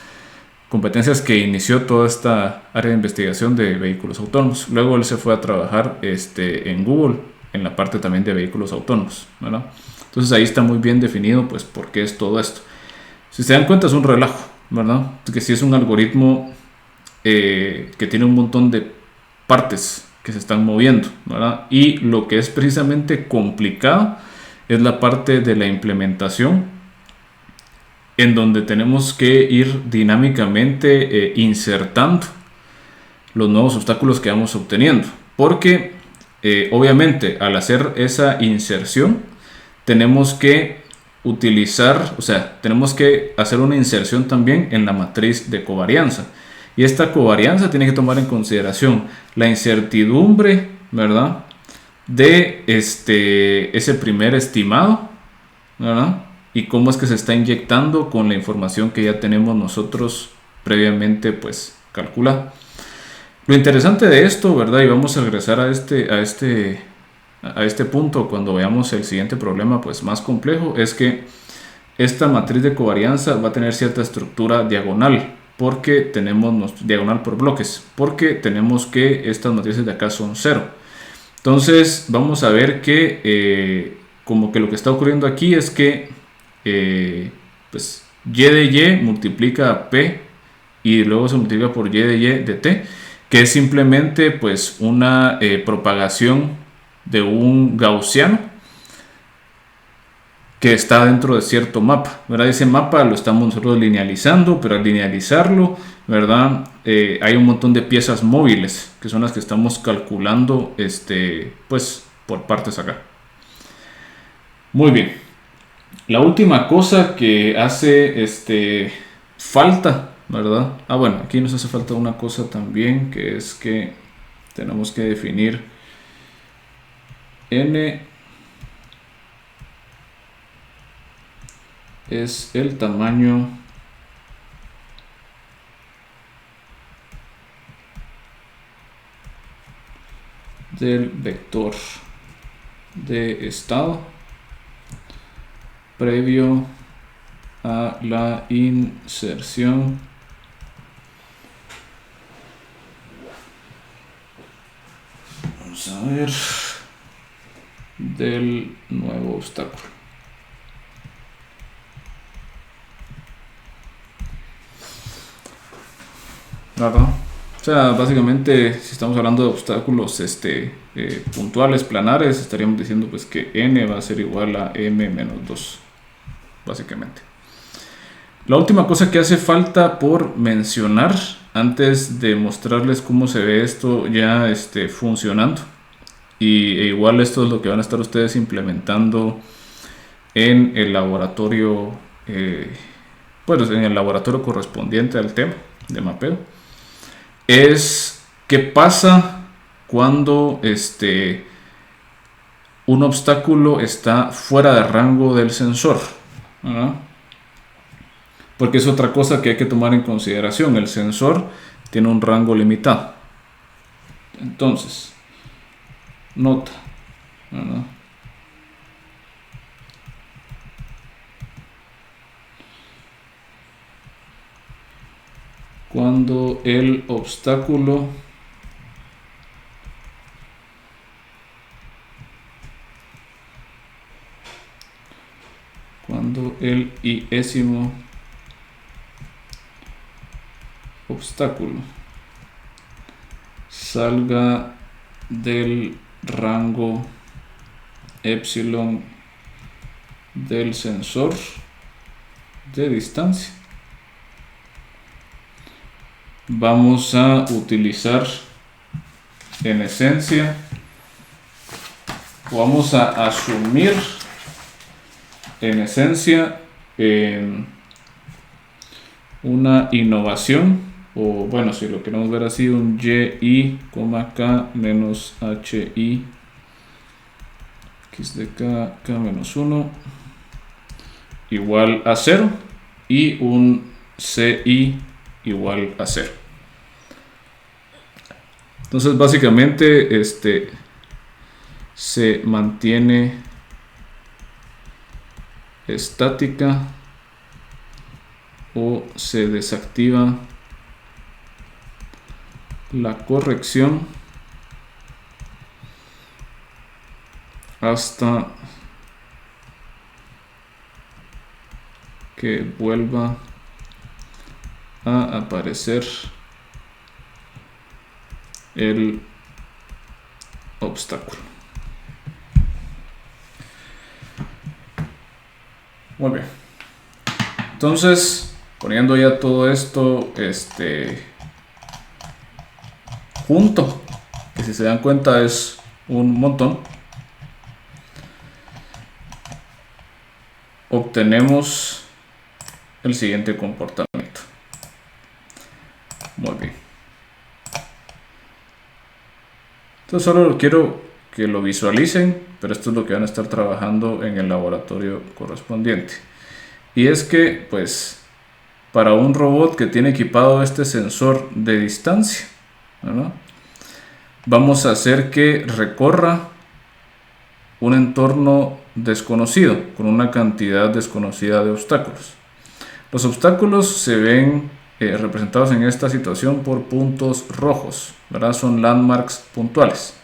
competencias que inició toda esta área de investigación de vehículos autónomos. Luego él se fue a trabajar en Google en la parte también de vehículos autónomos, ¿verdad? Entonces ahí está muy bien definido pues por qué es todo esto. Si se dan cuenta es un relajo, ¿verdad? Que si es un algoritmo que tiene un montón de partes que se están moviendo, ¿verdad? Y lo que es precisamente complicado es la parte de la implementación, en donde tenemos que ir dinámicamente insertando los nuevos obstáculos que vamos obteniendo, porque obviamente al hacer esa inserción tenemos que tenemos que hacer una inserción también en la matriz de covarianza, y esta covarianza tiene que tomar en consideración la incertidumbre, ¿verdad?, de ese primer estimado, ¿verdad?, y cómo es que se está inyectando con la información que ya tenemos nosotros previamente pues calculada. Lo interesante de esto, ¿verdad?, y vamos a regresar a este punto cuando veamos el siguiente problema pues más complejo, es que esta matriz de covarianza va a tener cierta estructura diagonal, porque tenemos diagonal por bloques, porque tenemos que estas matrices de acá son 0. Entonces vamos a ver que como que lo que está ocurriendo aquí es que pues y de y multiplica a p y luego se multiplica por y de t, que es simplemente pues una propagación de un gaussiano que está dentro de cierto mapa, ¿verdad? Ese mapa lo estamos nosotros linealizando, pero al linealizarlo, ¿verdad?, hay un montón de piezas móviles que son las que estamos calculando pues por partes acá. Muy bien. La última cosa que hace falta, ¿verdad? Bueno, aquí nos hace falta una cosa también, que es que tenemos que definir n es el tamaño del vector de estado previo a la inserción vamos a ver del nuevo obstáculo. ¿Verdad? O sea, básicamente, si estamos hablando de obstáculos puntuales, planares, estaríamos diciendo pues que n va a ser igual a m menos 2, básicamente. La última cosa que hace falta por mencionar antes de mostrarles cómo se ve esto ya funcionando, e igual esto es lo que van a estar ustedes implementando en el laboratorio, pues en el laboratorio correspondiente al tema de mapeo, es qué pasa cuando un obstáculo está fuera de rango del sensor, ¿verdad? porque es otra cosa que hay que tomar en consideración. El sensor tiene un rango limitado. Entonces, nota, ¿verdad? Cuando el obstáculo el iésimo obstáculo salga del rango epsilon del sensor de distancia, vamos a utilizar en esencia, vamos a asumir en esencia una innovación, o bueno, si lo queremos ver así, un y, k menos hi x de k menos 1 igual a 0 y un ci igual a 0. Entonces básicamente se mantiene estática o se desactiva la corrección hasta que vuelva a aparecer el obstáculo. Muy bien. Entonces, poniendo ya todo esto junto, que si se dan cuenta es un montón, obtenemos el siguiente comportamiento. Muy bien. Entonces solo quiero que lo visualicen, pero esto es lo que van a estar trabajando en el laboratorio correspondiente. Y es que, pues, para un robot que tiene equipado este sensor de distancia, ¿verdad?, vamos a hacer que recorra un entorno desconocido, con una cantidad desconocida de obstáculos. Los obstáculos se ven representados en esta situación por puntos rojos, ¿verdad? Son landmarks puntuales.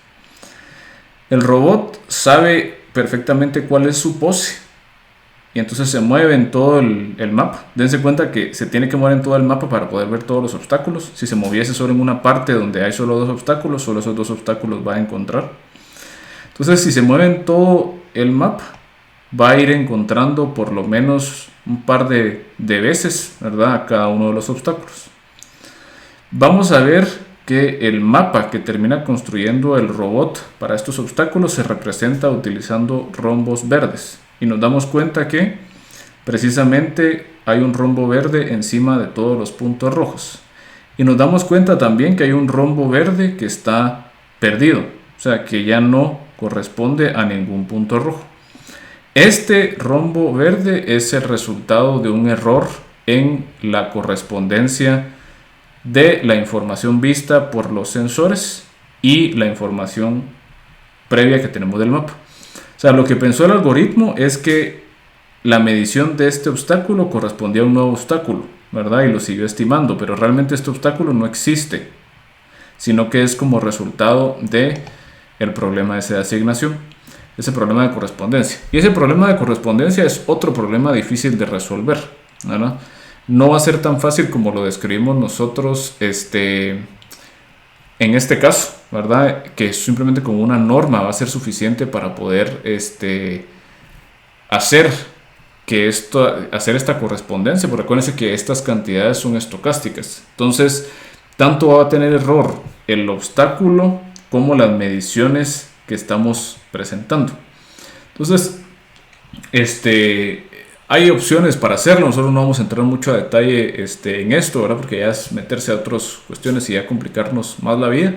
El robot sabe perfectamente cuál es su pose y entonces se mueve en todo el mapa. Dense cuenta que se tiene que mover en todo el mapa para poder ver todos los obstáculos. Si se moviese solo en una parte donde hay solo dos obstáculos, solo esos dos obstáculos va a encontrar. Entonces, si se mueve en todo el mapa, va a ir encontrando por lo menos un par de veces, ¿verdad?, a cada uno de los obstáculos. Vamos a ver que el mapa que termina construyendo el robot para estos obstáculos se representa utilizando rombos verdes. Y nos damos cuenta que precisamente hay un rombo verde encima de todos los puntos rojos. Y nos damos cuenta también que hay un rombo verde que está perdido, o sea que ya no corresponde a ningún punto rojo. Este rombo verde es el resultado de un error en la correspondencia de la información vista por los sensores y la información previa que tenemos del mapa. O sea, lo que pensó el algoritmo es que la medición de este obstáculo correspondía a un nuevo obstáculo, ¿verdad? Y lo siguió estimando, pero realmente este obstáculo no existe, sino que es como resultado de el problema ese de asignación, ese problema de correspondencia. Y ese problema de correspondencia es otro problema difícil de resolver, ¿verdad? No va a ser tan fácil como lo describimos nosotros en este caso, ¿verdad? Que simplemente con una norma va a ser suficiente para poder hacer esta correspondencia, porque acuérdense que estas cantidades son estocásticas. Entonces, tanto va a tener error el obstáculo como las mediciones que estamos presentando. Entonces, hay opciones para hacerlo. Nosotros no vamos a entrar mucho a detalle en esto, ¿verdad?, porque ya es meterse a otras cuestiones y ya complicarnos más la vida.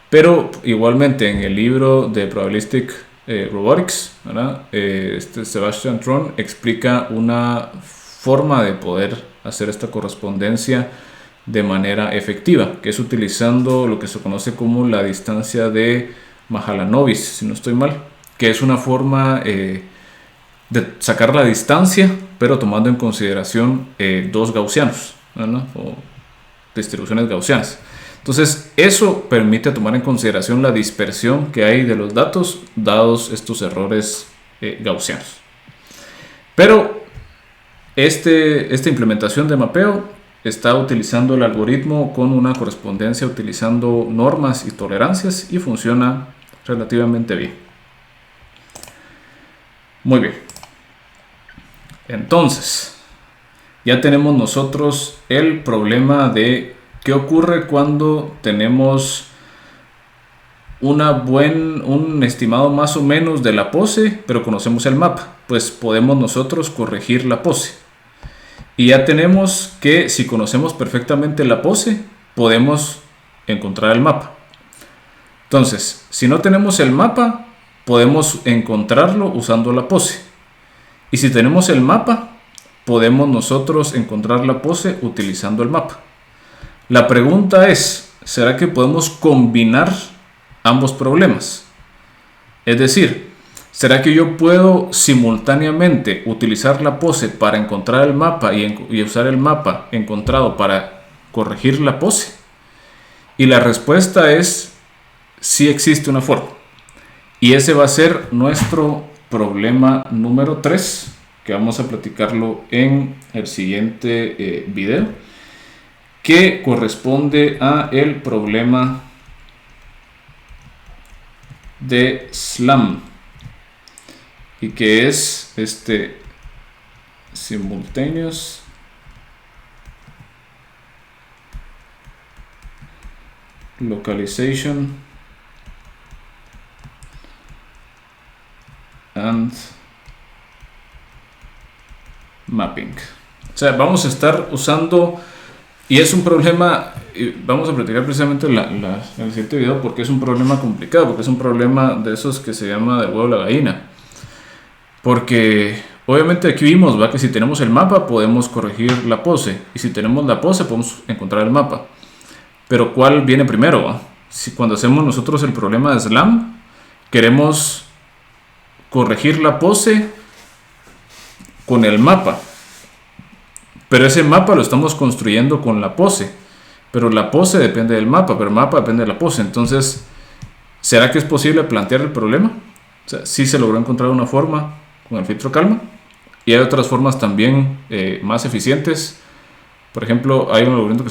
Pero igualmente en el libro de Probabilistic Robotics, ¿verdad?, Sebastian Thrun explica una forma de poder hacer esta correspondencia de manera efectiva, que es utilizando lo que se conoce como la distancia de Mahalanobis, si no estoy mal, que es una forma de sacar la distancia, pero tomando en consideración dos gaussianos, ¿no? O distribuciones gaussianas. Entonces, eso permite tomar en consideración la dispersión que hay de los datos, dados estos errores gaussianos. Pero esta implementación de mapeo está utilizando el algoritmo con una correspondencia utilizando normas y tolerancias y funciona relativamente bien. Muy bien. Entonces, ya tenemos nosotros el problema de qué ocurre cuando tenemos un estimado más o menos de la pose, pero conocemos el mapa. Pues podemos nosotros corregir la pose. Y ya tenemos que si conocemos perfectamente la pose, podemos encontrar el mapa. Entonces, si no tenemos el mapa, podemos encontrarlo usando la pose. Y si tenemos el mapa, podemos nosotros encontrar la pose utilizando el mapa. La pregunta es, ¿será que podemos combinar ambos problemas? Es decir, ¿será que yo puedo simultáneamente utilizar la pose para encontrar el mapa y usar el mapa encontrado para corregir la pose? Y la respuesta es, sí existe una forma. Y ese va a ser nuestro problema número 3, que vamos a platicarlo en el siguiente video, que corresponde a el problema de SLAM y que es simultaneous localization and mapping. O sea, vamos a estar usando, y es un problema, vamos a platicar precisamente en el siguiente video porque es un problema complicado, porque es un problema de esos que se llama del huevo a la gallina. Porque obviamente aquí vimos, ¿va?, que si tenemos el mapa podemos corregir la pose, y si tenemos la pose podemos encontrar el mapa. Pero ¿cuál viene primero, va? Si cuando hacemos nosotros el problema de SLAM, queremos corregir la pose con el mapa, pero ese mapa lo estamos construyendo con la pose, pero la pose depende del mapa, pero el mapa depende de la pose. Entonces, ¿será que es posible plantear el problema? O sea, sí se logró encontrar una forma con el filtro calma, y hay otras formas también más eficientes. Por ejemplo, hay un algoritmo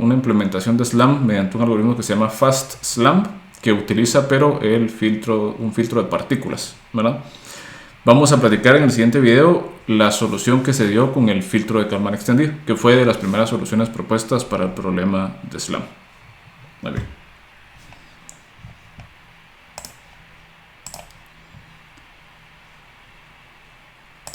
una implementación de SLAM mediante un algoritmo que se llama FastSLAM, que utiliza pero un filtro de partículas, ¿verdad? Vamos a platicar en el siguiente video la solución que se dio con el filtro de Kalman extendido, que fue de las primeras soluciones propuestas para el problema de SLAM. Vale.